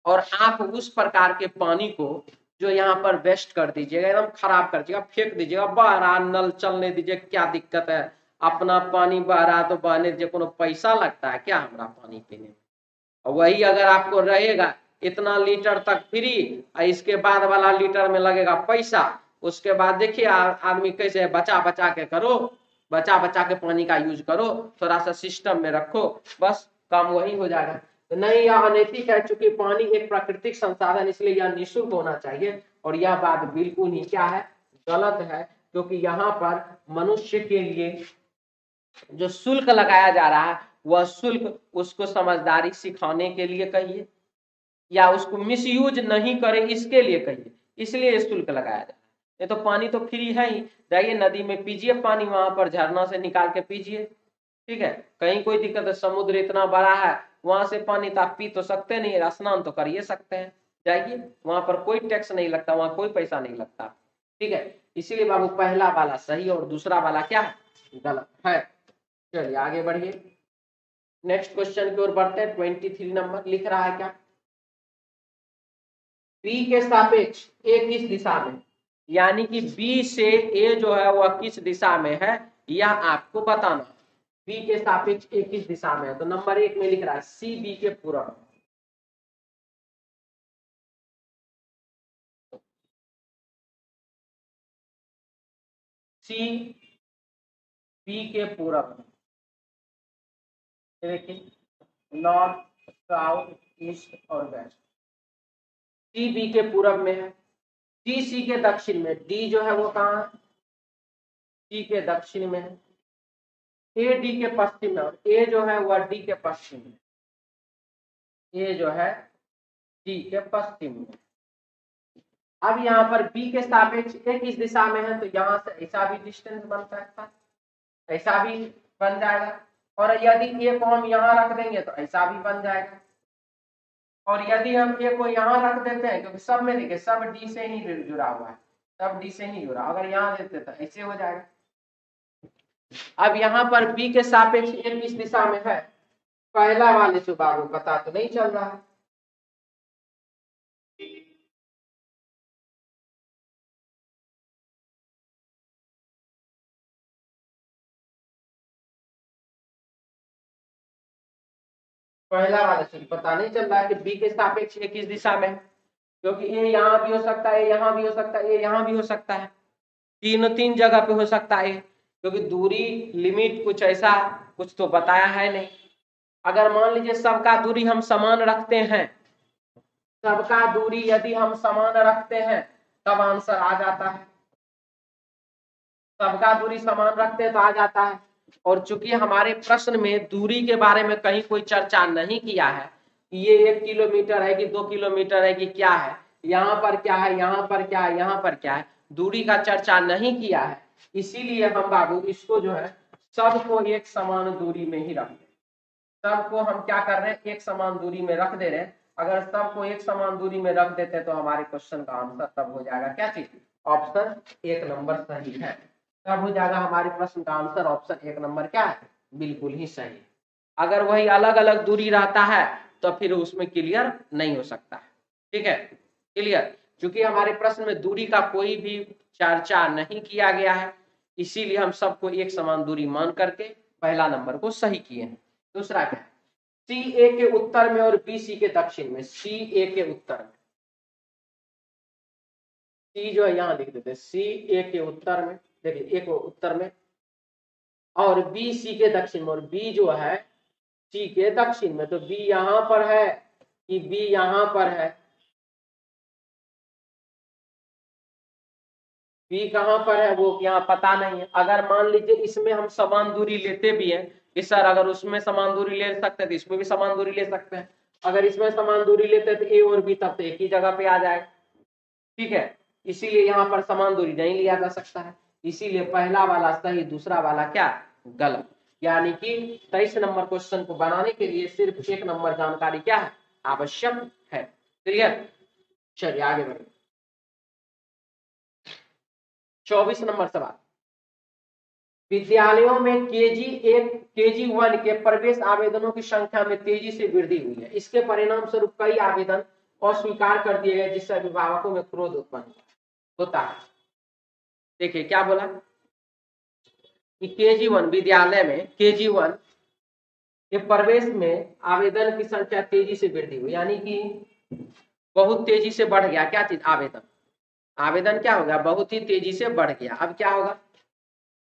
Speaker 1: और आप उस प्रकार के पानी को जो यहाँ पर वेस्ट कर दीजिएगा, एकदम खराब कर दीजिएगा, फेंक दीजिएगा, बाहर नल चलने दीजिए, क्या दिक्कत है, अपना पानी बह रहा तो बहने जो कोनो पैसा लगता है क्या हमरा पानी पीने में? और वही अगर आपको रहेगा इतना लीटर तक फ्री और इसके बाद वाला लीटर में लगेगा पैसा, उसके बाद देखिए आदमी कैसे बचा बचा के करो, बचा बचा के पानी का यूज करो, थोड़ा सा सिस्टम में रखो, बस काम वही हो जाएगा। तो नहीं, यह अनैतिक है, चूंकि पानी एक प्राकृतिक संसाधन इसलिए यह निःशुल्क होना चाहिए। और यह बात बिल्कुल ही क्या है, गलत है, क्योंकि यहाँ पर मनुष्य के लिए जो शुल्क लगाया जा रहा है वह शुल्क उसको समझदारी सिखाने के लिए कहिए या उसको मिसयूज नहीं करे इसके लिए कहिए, इसलिए शुल्क लगाया जा रहा है। ये तो पानी तो फ्री है ही, जाइए नदी में पीजिए पानी, वहां पर झरना से निकाल के पीजिए, ठीक है, कहीं कोई दिक्कत है, समुद्र इतना बड़ा है वहां से पानी तो आप पी तो सकते नहीं, स्नान तो करिए सकते हैं, जाइए वहां पर कोई टैक्स नहीं लगता, वहां कोई पैसा नहीं लगता, ठीक है। इसीलिए बाबू पहला वाला सही और दूसरा वाला क्या है, गलत है। चलिए आगे बढ़िए, नेक्स्ट क्वेश्चन की ओर बढ़ते हैं। 23 नंबर लिख रहा है क्या, बी के सापेक्ष ए किस दिशा में, यानी कि बी से ए जो है वह किस दिशा में है यह आपको बताना। बी के सापेक्ष ए किस दिशा में है, तो नंबर 1 में लिख रहा है सी बी के पूरब, सी बी के पूरब में, देखिए नॉर्थ साउथ ईस्ट और वेस्ट, सी बी के पूरब में है, डी सी के दक्षिण में, डी जो है वो कहाँ है, सी के दक्षिण में है, ए डी के पश्चिम में, और ए जो है वह डी के पश्चिम में, ए जो है डी के पश्चिम में। अब यहाँ पर बी के सापेक्ष ए किस दिशा में है, तो यहाँ से ऐसा भी डिस्टेंस बन सकता है, ऐसा भी बन जाएगा, और यदि ए को हम यहाँ रख देंगे तो ऐसा भी बन जाएगा, और यदि हम ए को यहाँ रख देते हैं, क्योंकि सब में देखिए सब डी से ही जुड़ा हुआ है, सब डी से ही जुड़ा, अगर यहाँ देते तो ऐसे हो जाएगा। अब यहाँ पर बी के सापेक्ष ए किस दिशा में है, पहला वाले से बाबू पता तो नहीं चल रहा है, पहला वाला से पता नहीं चल रहा है कि बी के सापेक्ष ए किस दिशा में है, क्योंकि ए यहाँ भी हो सकता है, यहाँ भी हो सकता है, ए यहाँ भी हो सकता है, तीन जगह पे हो सकता है, क्योंकि दूरी लिमिट कुछ ऐसा कुछ तो बताया है नहीं। अगर मान लीजिए सबका दूरी हम समान रखते हैं, सबका दूरी यदि हम समान रखते हैं तब आंसर आ जाता है, सबका दूरी समान रखते हैं तो आ जाता है। और चूंकि हमारे प्रश्न में दूरी के बारे में कहीं कोई चर्चा नहीं किया है, ये 1 किलोमीटर है कि 2 किलोमीटर है कि क्या है, यहाँ पर क्या है, यहाँ पर क्या है, यहाँ पर क्या है, दूरी का चर्चा नहीं किया है, इसीलिए हम बाबू इसको जो है सबको एक समान दूरी में ही रख दें, सबको हम क्या कर रहे हैं, एक समान दूरी में रख दे रहे हैं। अगर सबको एक समान दूरी में रख देते हैं तो हमारे क्वेश्चन का आंसर तब हो जाएगा क्या चीज, ऑप्शन 1 नंबर सही है, तब हो जाएगा हमारे प्रश्न का आंसर ऑप्शन 1 नंबर क्या है, बिल्कुल ही सही। अगर वही अलग अलग दूरी रहता है तो फिर उसमें क्लियर नहीं हो सकता है, ठीक है, क्लियर। क्योंकि हमारे प्रश्न में दूरी का कोई भी चर्चा नहीं किया गया है, इसीलिए हम सबको एक समान दूरी मान करके पहला नंबर को सही किए हैं। दूसरा क्या है, सी ए के उत्तर में और बी सी के दक्षिण में, सी ए के उत्तर में, सी जो है यहाँ लिख देते हैं, सी ए के उत्तर में, देखिए ए को उत्तर में, और बी सी के दक्षिण में, और बी जो है सी के दक्षिण में, तो बी यहाँ पर है कि बी यहाँ पर है, बी कहाँ पर है वो यहाँ पता नहीं है। अगर मान लीजिए इसमें हम समान दूरी लेते भी हैं कि सर अगर उसमें समान दूरी ले सकते हैं तो इसमें भी समान दूरी ले सकते हैं, अगर इसमें समान दूरी लेते हैं तो ए और बी तब तो एक ही जगह पे आ जाएगा, ठीक है, इसीलिए यहाँ पर समान दूरी नहीं लिया जा सकता है, इसीलिए पहला वाला सही, दूसरा वाला क्या गलत। यानी कि 23 नंबर क्वेश्चन को बनाने के लिए सिर्फ 1 नंबर जानकारी क्या है, आवश्यक है, क्लियर। चलिए आगे बढ़िए, 24 नंबर सवाल, विद्यालयों में केजी 1 के प्रवेश आवेदनों की संख्या में तेजी से वृद्धि हुई है, इसके परिणाम स्वरूप कई आवेदन अस्वीकार कर दिए गए, जिससे अभिभावकों में क्रोध उत्पन्न होता है। देखिए क्या बोला, कि KG1 विद्यालय में KG1 के प्रवेश में आवेदन की संख्या तेजी से वृद्धि हुई, यानी कि बहुत तेजी से बढ़ गया। क्या चीज? आवेदन। आवेदन क्या हो गया? बहुत ही तेजी से बढ़ गया। अब क्या होगा?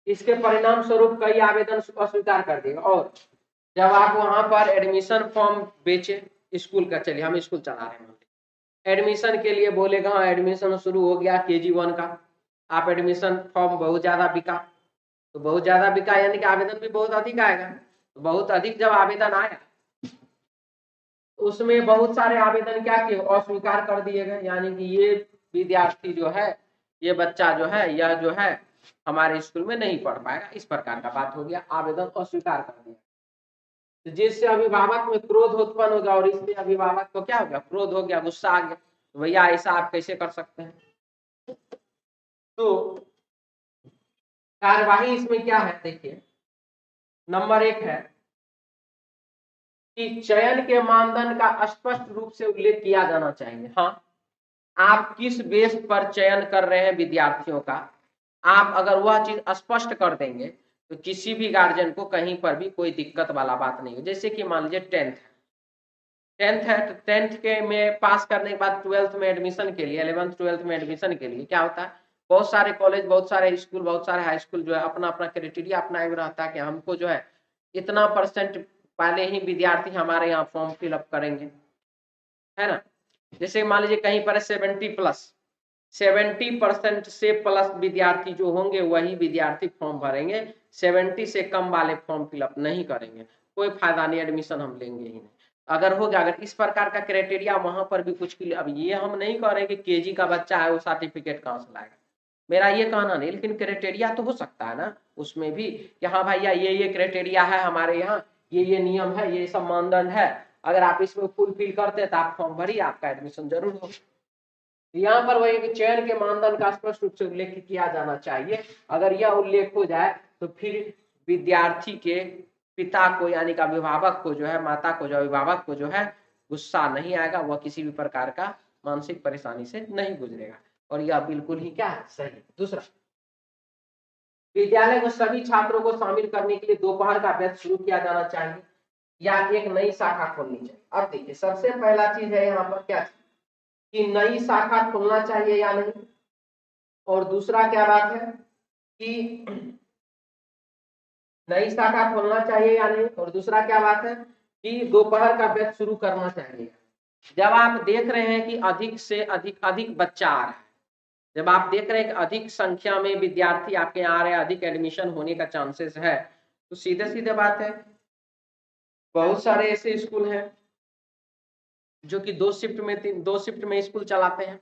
Speaker 1: इसके परिणाम स्वरूप कई आवेदन अस्वीकार कर देगा। और जब आप वहां पर एडमिशन फॉर्म बेचे स्कूल का, चलिए हम स्कूल चला रहे हैं, एडमिशन के लिए बोलेगा, हाँ एडमिशन शुरू हो गया KG1 का, आप एडमिशन फॉर्म बहुत ज्यादा बिका, तो बहुत ज्यादा बिका यानी कि आवेदन भी बहुत अधिक आएगा। तो बहुत अधिक जब आवेदन आया, उसमें बहुत सारे आवेदन क्या किए? अस्वीकार कर दिए गए, यानी कि ये विद्यार्थी जो है, ये बच्चा जो है, यह जो है हमारे स्कूल में नहीं पढ़ पाएगा, इस प्रकार का बात हो गया, आवेदन अस्वीकार कर दिया। तो जिससे अभिभावक में क्रोध उत्पन्न हो गया, और इससे अभिभावक को क्या हो गया? क्रोध हो गया, गुस्सा आ गया, तो भैया ऐसा आप कैसे कर सकते हैं। तो कार्यवाही इसमें क्या है? देखिए, नंबर 1 है कि चयन के मानदंड का स्पष्ट रूप से उल्लेख किया जाना चाहिए। हाँ, आप किस बेस पर चयन कर रहे हैं विद्यार्थियों का, आप अगर वह चीज स्पष्ट कर देंगे तो किसी भी गार्जियन को कहीं पर भी कोई दिक्कत वाला बात नहीं हो। जैसे कि मान लीजिए 10th है, तो 10th के में पास करने के बाद 12th में एडमिशन के लिए, 11th 12th में एडमिशन के लिए क्या होता है? बहुत सारे कॉलेज, बहुत सारे स्कूल, बहुत सारे हाई स्कूल जो है अपना अपना क्राइटेरिया अपना रहता है कि हमको जो है इतना % पहले ही विद्यार्थी हमारे यहाँ फॉर्म फिलअप करेंगे, है ना। जैसे मान लीजिए कहीं पर 70% से प्लस विद्यार्थी जो होंगे वही विद्यार्थी फॉर्म भरेंगे, 70 से कम वाले फॉर्म फिलअप नहीं करेंगे, कोई फायदा नहीं, एडमिशन हम लेंगे ही नहीं। अगर हो गया, अगर इस प्रकार का क्राइटेरिया वहां पर भी कुछ के लिए, अब ये हम नहीं कह रहे कि KG का बच्चा है वो सर्टिफिकेट कहाँ से लाएगा, मेरा ये कहना नहीं, लेकिन क्राइटेरिया तो हो सकता है ना उसमें भी कि हाँ भैया ये क्राइटेरिया है हमारे यहाँ, ये नियम है, ये सब मानदंड है, अगर आप इसमें फुलफिल करते हैं तो आप फॉर्म भरिए, आपका एडमिशन जरूर हो। यहाँ पर वही कि चयन के मानदंड का स्पष्ट रूप से उल्लेख किया जाना चाहिए। अगर यह उल्लेख हो जाए तो फिर विद्यार्थी के पिता को, यानी कि अभिभावक को जो है, माता को जो अभिभावक को जो है गुस्सा नहीं आएगा, वह किसी भी प्रकार का मानसिक परेशानी से नहीं गुजरेगा, और यह बिल्कुल ही क्या है? सही। दूसरा, विद्यालय में सभी छात्रों को शामिल करने के लिए दोपहर का बैच शुरू किया जाना चाहिए या एक नई शाखा खोलनी चाहिए। अब देखिए, सबसे पहला चीज है यहाँ पर क्या कि नई शाखा खोलना चाहिए या नहीं, और दूसरा क्या बात है कि नई शाखा खोलना चाहिए या नहीं, और दूसरा क्या बात है कि दोपहर का बैच शुरू करना चाहिए। जब आप देख रहे हैं कि अधिक से अधिक बच्चा आ रहा है, जब आप देख रहे हैं कि अधिक संख्या में विद्यार्थी आपके यहाँ आ रहे हैं, अधिक एडमिशन होने का चांसेस है, तो सीधे सीधे बात है, बहुत सारे ऐसे स्कूल हैं जो कि 2 शिफ्ट में स्कूल चलाते हैं।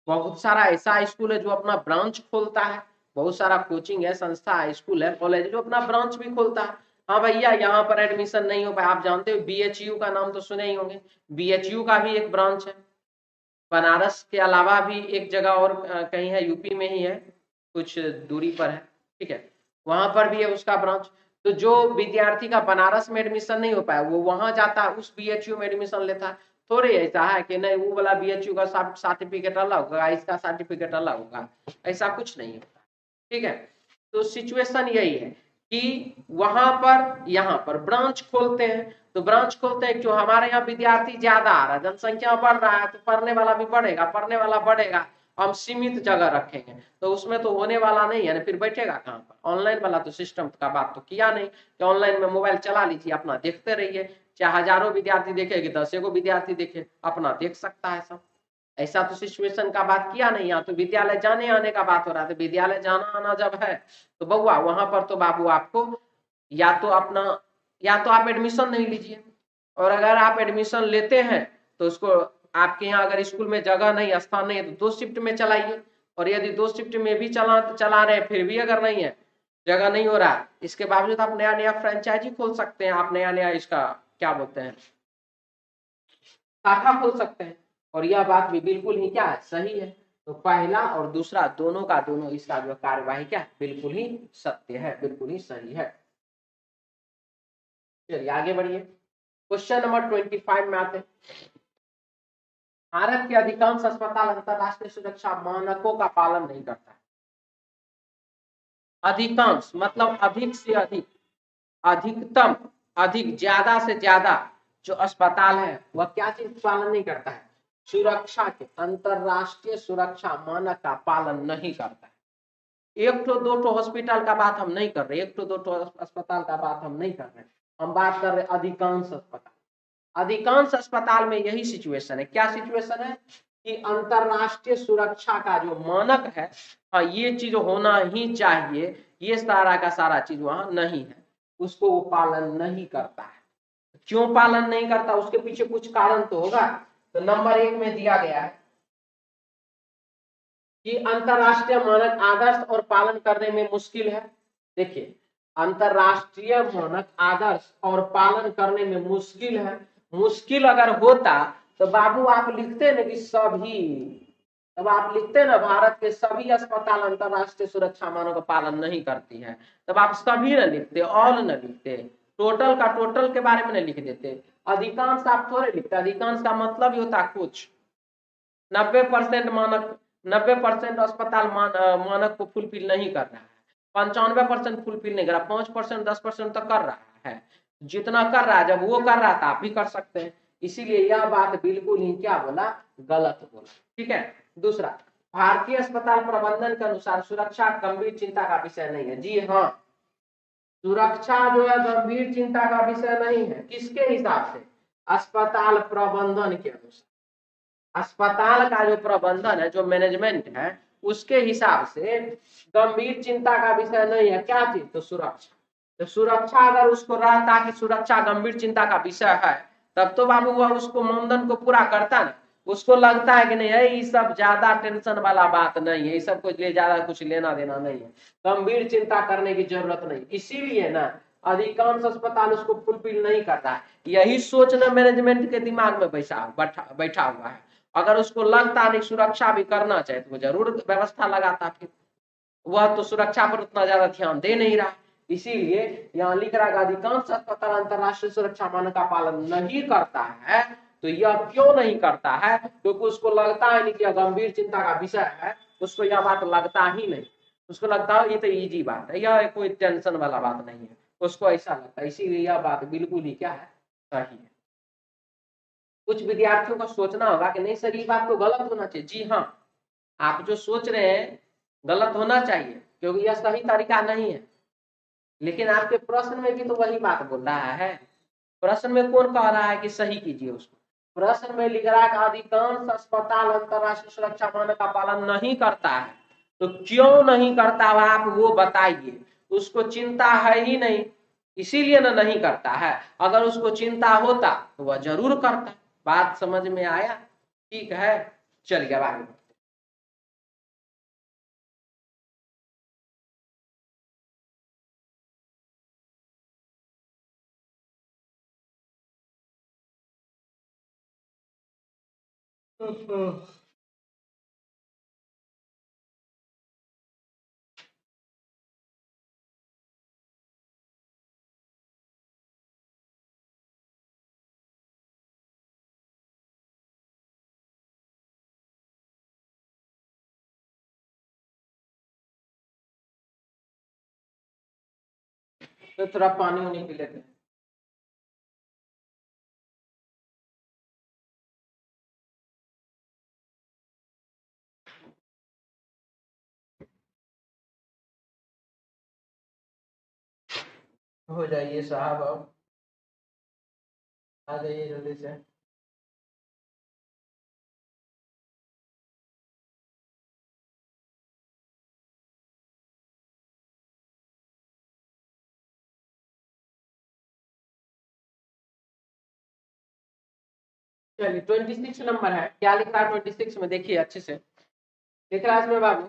Speaker 1: बहुत सारा ऐसा स्कूल है जो अपना ब्रांच खोलता है, बहुत सारा कोचिंग है, संस्था है, स्कूल है, कॉलेज जो अपना ब्रांच भी खोलता है। हाँ भैया, यहाँ पर एडमिशन नहीं हो पाया, आप जानते हो BHU का नाम तो सुने ही होंगे, BHU का भी एक ब्रांच है, बनारस के अलावा भी एक जगह और कहीं है, यूपी में ही है, कुछ दूरी पर है, ठीक है, वहां पर भी है उसका ब्रांच। तो जो विद्यार्थी का बनारस में एडमिशन नहीं हो पाया, वो वहां जाता है, उस BHU में एडमिशन लेता है। थोड़ी ऐसा है कि नहीं वो वाला BHU का सर्टिफिकेट अलग होगा, इसका सर्टिफिकेट अलग होगा, ऐसा कुछ नहीं होता, ठीक है। तो सिचुएशन यही है कि वहां पर यहाँ पर ब्रांच खोलते हैं, तो ब्रांच खोलते हैं क्यों? हमारे यहाँ विद्यार्थी ज्यादा आ रहा है, जनसंख्या बढ़ रहा है, तो पढ़ने वाला भी बढ़ेगा, पढ़ने वाला बढ़ेगा, हम सीमित जगह रखेंगे तो उसमें तो होने वाला नहीं है ना, फिर बैठेगा कहाँ पर? ऑनलाइन वाला तो सिस्टम का बात तो किया नहीं कि ऑनलाइन में मोबाइल चला लीजिए, अपना देखते रहिए, चाहे हजारों विद्यार्थी देखे कि 10 को विद्यार्थी देखे, अपना देख सकता है सब। ऐसा तो सिचुएशन का बात किया नहीं, यहाँ तो विद्यालय जाने आने का बात हो रहा है। तो विद्यालय जाना आना जब है तो बउआ वहां पर तो बाबू आपको या तो आप एडमिशन नहीं लीजिए, और अगर आप एडमिशन लेते हैं तो उसको आपके यहाँ अगर स्कूल में जगह नहीं, स्थान नहीं है, तो 2 शिफ्ट में चलाइए, और यदि 2 शिफ्ट में भी चला रहे हैं फिर भी अगर नहीं है, जगह नहीं हो रहा, इसके बावजूद आप नया नया फ्रेंचाइजी खोल सकते हैं, आप नया नया इसका क्या बोलते हैं शाखा खोल सकते हैं, और यह बात भी बिल्कुल ही क्या है? सही है। तो पहला और दूसरा दोनों का दोनों इसका जो कार्यवाही क्या बिल्कुल ही सत्य है, बिल्कुल ही सही है। चलिए आगे बढ़िए, क्वेश्चन नंबर 25 में आते हैं। भारत के अधिकांश अस्पताल अंतरराष्ट्रीय सुरक्षा मानकों का पालन नहीं करता है। अधिकांश मतलब अधिक से अधिक, अधिकतम, अधिक, ज्यादा से ज्यादा जो अस्पताल है वह क्या चीज पालन नहीं करता है? सुरक्षा के, अंतरराष्ट्रीय सुरक्षा मानक का पालन नहीं करता है। एक तो दो तो हॉस्पिटल का बात हम नहीं कर रहे, एक तो दो तो अस्पताल का बात हम नहीं कर रहे, हम बात कर रहे अधिकांश अस्पताल। अधिकांश अस्पताल में यही सिचुएशन है। क्या सिचुएशन है कि अंतरराष्ट्रीय सुरक्षा का जो मानक है, हाँ ये चीज होना ही चाहिए, ये सारा का सारा चीज वहां नहीं है, उसको वो पालन नहीं करता है। क्यों पालन नहीं करता? उसके पीछे कुछ कारण तो होगा। तो नंबर 1 में दिया गया है कि अंतरराष्ट्रीय मानक आदर्श और पालन करने में मुश्किल है। देखिए, अंतरराष्ट्रीय मानक आदर्श और पालन करने में मुश्किल है। मुश्किल अगर होता तो बाबू आप लिखते ना कि सभी, तब आप लिखते ना भारत के सभी अस्पताल अंतरराष्ट्रीय सुरक्षा मानक का पालन नहीं करती है, तब आप सभी न लिखते, ऑल न लिखते, टोटल का टोटल के बारे में नहीं लिख देते। अधिकांश आप थोड़े लिखते, अधिकांश का मतलब ही होता कुछ। 90% मानक, 90% अस्पताल मानक को फुलफिल नहीं कर रहा है, 95% फुलफिल नहीं कर रहा, 5%, 10% तो कर रहा है। जितना कर रहा है, जब वो कर रहा था आप भी कर सकते हैं। इसीलिए यह बात बिल्कुल ही क्या बोला? गलत बोला। ठीक है। दूसरा, भारतीय अस्पताल प्रबंधन के अनुसार सुरक्षा गंभीर चिंता का विषय नहीं है। जी हाँ, सुरक्षा जो है गंभीर चिंता का विषय नहीं है। किसके हिसाब से? अस्पताल प्रबंधन के अनुसार। अस्पताल का जो प्रबंधन है, जो मैनेजमेंट है, उसके हिसाब से गंभीर चिंता का विषय नहीं है। क्या चीज? तो सुरक्षा। तो सुरक्षा अगर उसको रहता कि सुरक्षा गंभीर चिंता का विषय है, तब तो बाबू वह उसको मानदंड को पूरा करता ना। उसको लगता है कि नहीं है, ये सब ज्यादा टेंशन वाला बात नहीं है, ये सब कुछ ज्यादा कुछ लेना देना नहीं है, गंभीर चिंता करने की जरूरत नहीं। इसीलिए ना अधिकांश अस्पताल उसको फुलफिल नहीं करता है। यही सोच ना मैनेजमेंट के दिमाग में बैठा हुआ है। अगर उसको लगता नहीं सुरक्षा भी करना चाहिए तो वो जरूर व्यवस्था लगाता। फिर वह तो सुरक्षा पर उतना ज्यादा ध्यान दे नहीं रहा। इसीलिए यहाँ लिख रहा है अधिकांश अस्पताल अंतरराष्ट्रीय सुरक्षा मानक का पालन नहीं करता है। तो यह क्यों नहीं करता है? क्योंकि उसको लगता है नहीं कि गंभीर चिंता का विषय है, उसको यह बात लगता ही नहीं। उसको लगता है ये तो इजी बात है, यह कोई टेंशन वाला बात नहीं है, उसको ऐसा लगता है। इसीलिए यह बात बिल्कुल ही क्या है? सही है। कुछ विद्यार्थियों को सोचना होगा कि नहीं सर ये बात तो गलत होना चाहिए। जी हाँ, आप जो सोच रहे हैं गलत होना चाहिए, क्योंकि यह सही तरीका नहीं है। लेकिन आपके प्रश्न में भी तो वही बात बोल रहा है। प्रश्न में कौन कह रहा है कि सही कीजिए उसको? प्रश्न में लिख रहा है कि अधिकांश अस्पताल अंतरराष्ट्रीय सुरक्षा मानक का पालन नहीं करता है। तो क्यों नहीं करता है आप वो बताइए। उसको चिंता है ही नहीं, इसीलिए ना नहीं करता है। अगर उसको चिंता होता तो वह जरूर करता। बात समझ में आया? ठीक है, चलिए आगे। तो थोड़ा पानी उनी पी लेते हैं। हो जाइए साहब, अब आ जाइए जल्दी से। चलिए 26 नंबर है। क्या लिख रहा है 26 में? देखिए अच्छे से लिख रहा है इसमें बाबू,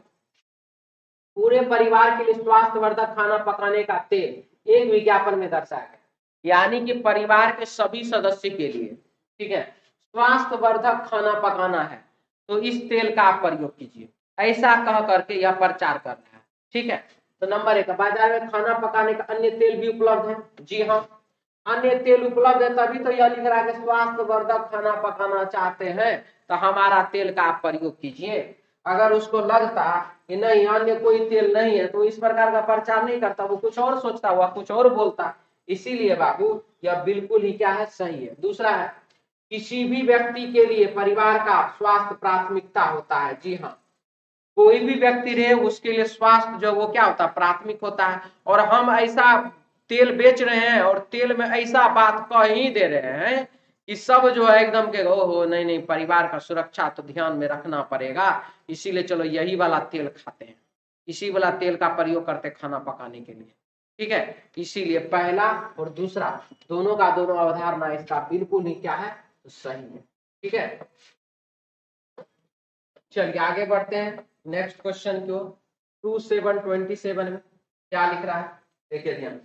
Speaker 1: पूरे परिवार के लिए स्वास्थ्यवर्धक खाना पकाने का तेल एक विज्ञापन में दर्शाया गया। यानी कि परिवार के सभी सदस्य के लिए, ठीक है, स्वास्थ्यवर्धक खाना पकाना है तो इस तेल का आप प्रयोग कीजिए, ऐसा कह करके यह प्रचार कर रहा है। ठीक है। तो नंबर 1, बाजार में खाना पकाने का अन्य तेल भी उपलब्ध है। जी हाँ, अन्य तेल उपलब्ध है, तभी तो यह लिख रहा है कि स्वास्थ्यवर्धक खाना पकाना चाहते हैं तो हमारा तेल का आप प्रयोग कीजिए। अगर उसको लगता कि नहीं अन्य कोई तेल नहीं है तो इस प्रकार का प्रचार नहीं करता, वो कुछ और सोचता, हुआ कुछ और बोलता। इसीलिए बाबू यह बिल्कुल ही क्या है, सही है। दूसरा है, किसी भी व्यक्ति के लिए परिवार का स्वास्थ्य प्राथमिकता होता है। जी हाँ, कोई भी व्यक्ति रहे उसके लिए स्वास्थ्य जो वो क्या होता है, प्राथमिक होता है। और हम ऐसा तेल बेच रहे हैं और तेल में ऐसा बात कह ही दे रहे हैं कि सब जो है एकदम के ओहो नहीं नहीं, परिवार का सुरक्षा तो ध्यान में रखना पड़ेगा, इसीलिए चलो यही वाला तेल खाते हैं, इसी वाला तेल का प्रयोग करते खाना पकाने के लिए। ठीक है, इसीलिए पहला और दूसरा दोनों का दोनों अवधारणा इसका बिल्कुल ही क्या है, सही है। ठीक है, चलिए आगे बढ़ते हैं नेक्स्ट क्वेश्चन को। 2727 में क्या लिख रहा है, देखिए ध्यान।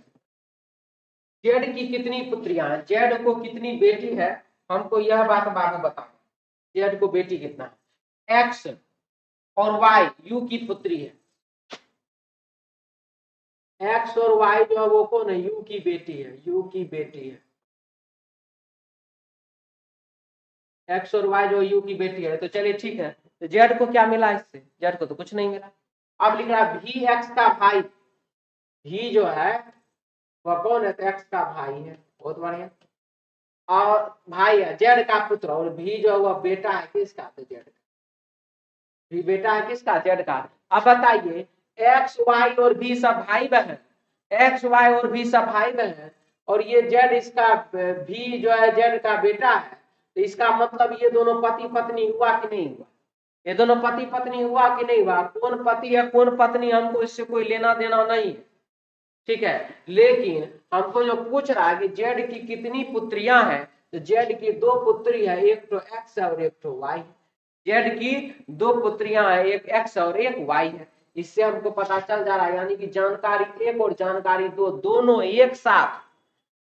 Speaker 1: जेड की कितनी पुत्रियां हैं, जेड को कितनी बेटी है, हमको यह बात बाबू बताओ। जेड को बेटी कितना है, एक्स और वाई यू की पुत्री है। एक्स और वाई जो है वो कौन है, यू की बेटी है, यू की बेटी है। एक्स और वाई जो यू की बेटी है। तो चलिए ठीक है, तो जेड को क्या मिला इससे, जेड को तो कुछ नहीं मिला। अब लिख रहा है भी एक्स का भाई, भी जो है वह कौन है, तो एक्स का भाई है, बहुत बढ़िया। और भाई है जेड का पुत्र, और भी जो है वह बेटा है किसका, तो जेड का। भी बेटा है किसका, जेड का। अब बताइए एक्स वाई और भी सब भाई बहन, एक्स वाई और भी सब भाई बहन, और ये जेड इसका भी जो है जेड का बेटा है। तो इसका मतलब ये दोनों पति पत्नी हुआ कि नहीं हुआ, ये दोनों पति पत्नी हुआ कि नहीं हुआ। कौन पति है कौन पत्नी हमको इससे कोई लेना देना नहीं है। ठीक है, लेकिन हमको जो पूछ रहा है कि जेड की कितनी पुत्रियां हैं, तो जेड की दो पुत्री है, एक तो एक्स है और एक तो वाई। जेड की दो पुत्रियां हैं, एक एक्स और एक वाई है। इससे हमको पता चल जा रहा है, यानी कि जानकारी एक और जानकारी दो दोनों एक साथ,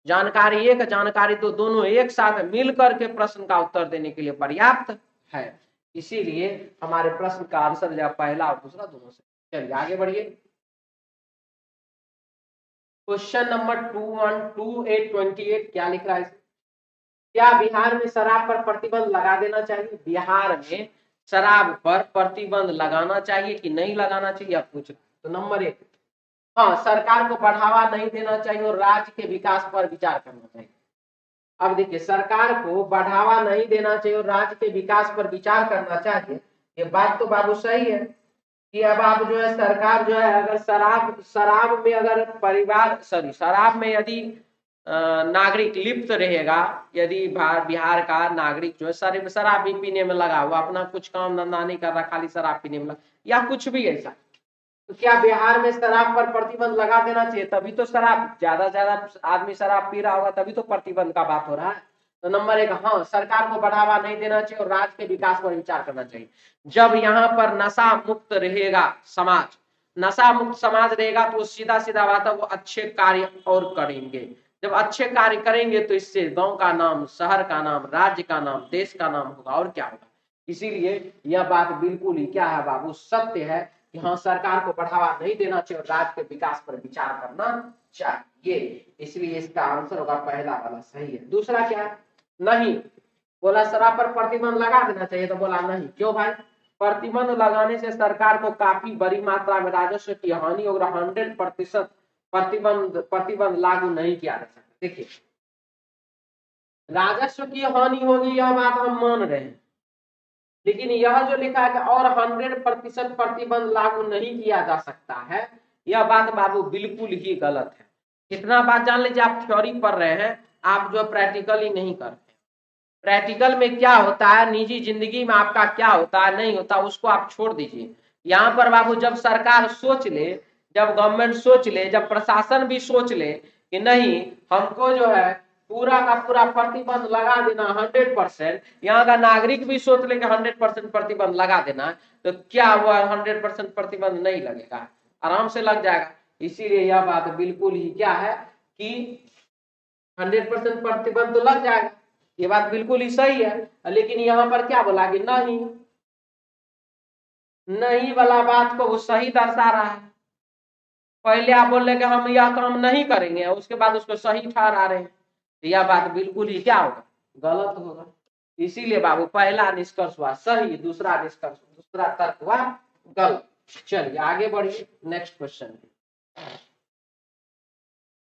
Speaker 1: जानकारी एक जानकारी दो दोनों एक साथ मिल करके प्रश्न का उत्तर देने के लिए पर्याप्त है। इसीलिए हमारे प्रश्न का आंसर जो पहला और दूसरा दोनों से। चलिए आगे बढ़िए, क्वेश्चन नंबर 212828 क्या लिख रहा है, क्या बिहार में शराब पर प्रतिबंध लगा देना चाहिए, बिहार में शराब पर प्रतिबंध लगाना चाहिए कि नहीं लगाना चाहिए, आप पूछ रहे। तो नंबर 1, हाँ सरकार को बढ़ावा नहीं देना चाहिए और राज्य के विकास पर विचार करना चाहिए। अब देखिए, सरकार को बढ़ावा नहीं देना चाहिए और राज्य के विकास पर विचार करना चाहिए, ये बात तो बाबू सही है कि अब आप जो है सरकार जो है अगर शराब शराब में अगर परिवार शराब में यदि नागरिक लिप्त रहेगा, यदि बिहार का नागरिक जो है शराब भी पीने में लगा हुआ, अपना कुछ काम धंधा नहीं कर रहा, खाली शराब पीने में लगा या कुछ भी ऐसा, तो क्या बिहार में शराब पर प्रतिबंध लगा देना चाहिए। तभी तो शराब ज्यादा से ज्यादा आदमी शराब पी रहा होगा, तभी तो प्रतिबंध का बात हो रहा है। तो नंबर 1, हाँ सरकार को बढ़ावा नहीं देना चाहिए और राज्य के विकास पर विचार करना चाहिए। जब यहाँ पर नशा मुक्त रहेगा समाज, नशा मुक्त समाज रहेगा तो सीधा सीधा बात है वो अच्छे कार्य और करेंगे। जब अच्छे कार्य करेंगे तो इससे गांव का नाम, शहर का नाम, राज्य का नाम, देश का नाम होगा, और क्या होगा। इसीलिए यह बात बिल्कुल ही क्या है बाबू, सत्य है कि हाँ सरकार को बढ़ावा नहीं देना चाहिए और राज्य के विकास पर विचार करना चाहिए। इसलिए इसका आंसर होगा पहला वाला सही है। दूसरा क्या है, नहीं, बोला शराब पर प्रतिबंध लगा देना चाहिए, तो बोला नहीं। क्यों भाई, प्रतिबंध लगाने से सरकार को काफी बड़ी मात्रा में राजस्व की हानि और 100% प्रतिबंध लागू नहीं किया जा सकता। देखिए राजस्व की हानि होगी यह बात हम मान रहे हैं, लेकिन यह जो लिखा है कि और 100% प्रतिबंध लागू नहीं किया जा सकता है, यह बात बाबू बिल्कुल ही गलत है। इतना बात जान लीजिए, आप थ्योरी पढ़ रहे हैं, आप जो प्रैक्टिकल ही नहीं करते। प्रैक्टिकल में क्या होता है, निजी जिंदगी में आपका क्या होता है नहीं होता उसको आप छोड़ दीजिए। यहाँ पर बाबू जब सरकार सोच ले, जब गवर्नमेंट सोच ले, जब प्रशासन भी सोच ले कि नहीं हमको जो है पूरा का पूरा प्रतिबंध लगा देना 100%, यहाँ का नागरिक भी सोच ले कि 100% प्रतिबंध लगा देना, तो क्या हुआ 100% प्रतिबंध नहीं लगेगा, आराम से लग जाएगा। इसीलिए यह बात बिल्कुल ही क्या है कि 100% प्रतिबंध तो लग जाएगा, ये बात बिल्कुल ही सही है। लेकिन यहाँ पर क्या बोला कि नहीं, नहीं वाला बात को वो सही दर्शा रहा है। पहले आप बोल रहे कि हम यह काम नहीं करेंगे, उसके बाद उसको सही ठहरा रहे हैं, तो यह बात बिल्कुल ही क्या होगा, गलत होगा। इसीलिए बाबू पहला निष्कर्ष हुआ सही, दूसरा तर्क हुआ गलत। चलिए आगे बढ़िए नेक्स्ट क्वेश्चन।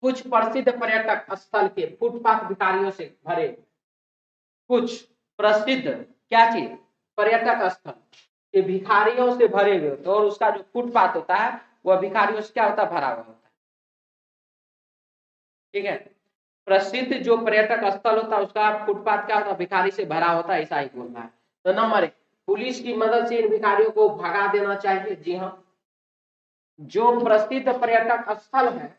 Speaker 1: कुछ प्रसिद्ध पर्यटक स्थल के फुटपाथ भिखारियों से भरे, कुछ प्रसिद्ध क्या चीज, पर्यटक स्थल के भिखारियों से भरे हुए होते, और उसका जो फुटपाथ होता है वह भिखारियों से क्या होता है, भरा हुआ होता है। ठीक है, प्रसिद्ध जो पर्यटक स्थल होता है उसका फुटपाथ क्या होता है, भिखारी से भरा होता है, ऐसा ही बोलना है। तो नंबर 1, पुलिस की मदद से इन भिखारियों को भगा देना चाहिए। जी हाँ, जो प्रसिद्ध पर्यटक स्थल है,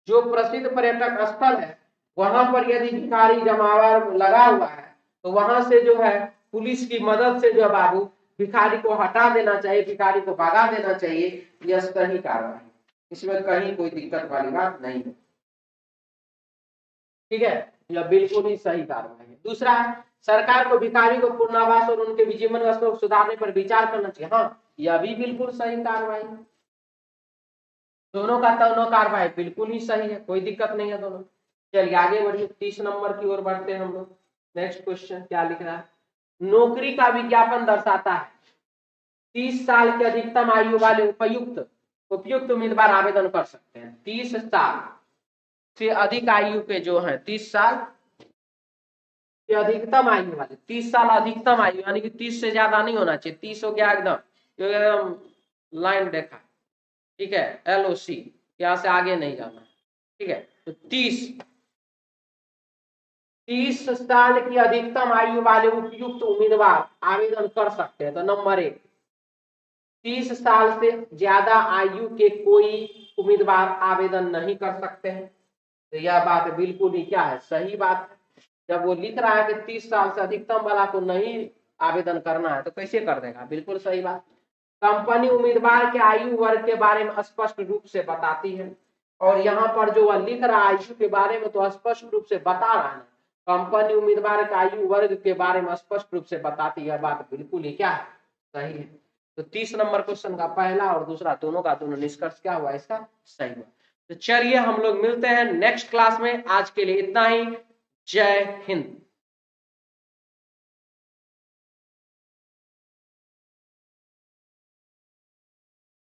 Speaker 1: जो प्रसिद्ध पर्यटक स्थल है वहां पर यदि भिखारी जमावड़ा लगा हुआ है तो वहां से जो है पुलिस की मदद से जो बाबू भिखारी को हटा देना चाहिए, भिखारी को भगा देना चाहिए। यह सही कार्रवाई, इसमें कहीं कोई दिक्कत वाली बात नहीं है। ठीक है, यह बिल्कुल ही सही कार्रवाई है। दूसरा, सरकार को भिखारी को पुनर्वास और उनके जीवन स्तर को सुधारने पर विचार करना चाहिए। हाँ, यह भी बिल्कुल सही कार्रवाई है। दोनों का दोनों कार्रवाई बिल्कुल ही सही है, कोई दिक्कत नहीं है दोनों। चलिए आगे बढ़िए, 30 नंबर की ओर बढ़ते हैं हम लोग। नेक्स्ट क्वेश्चन क्या लिख रहा है, नौकरी का विज्ञापन दर्शाता है 30 साल की अधिकतम आयु वाले उपयुक्त उम्मीदवार आवेदन कर सकते हैं। 30 साल से अधिक आयु के जो है, 30 साल के अधिकतम आयु वाले, 30 साल अधिकतम आयु यानी कि 30 से ज्यादा नहीं होना चाहिए। 30 हो गया एकदम लाइन देखा, ठीक है, LOC, यहां से आगे नहीं जाना। ठीक है, तो 30 साल की अधिकतम आयु वाले उपयुक्त उम्मीदवार आवेदन कर सकते हैं। तो नंबर 1, 30 साल से ज्यादा आयु के कोई उम्मीदवार आवेदन नहीं कर सकते हैं। तो यह बात बिल्कुल ही क्या है, सही बात है। जब वो लिख रहा है कि 30 साल से अधिकतम वाला को नहीं आवेदन करना है तो कैसे कर देगा, बिल्कुल सही बात। कंपनी उम्मीदवार के आयु वर्ग के बारे में स्पष्ट रूप से बताती है, और यहाँ पर जो वह लिख रहा है आयु के बारे में तो स्पष्ट रूप से बता रहा है ना, कंपनी उम्मीदवार के आयु वर्ग के बारे में स्पष्ट रूप से बताती है, बात बिल्कुल ही क्या है, सही है। तो 30 नंबर क्वेश्चन का पहला और दूसरा दोनों का दोनों निष्कर्ष क्या हुआ, इसका सही हुआ। तो चलिए हम लोग मिलते हैं नेक्स्ट क्लास में, आज के लिए इतना ही। जय हिंद।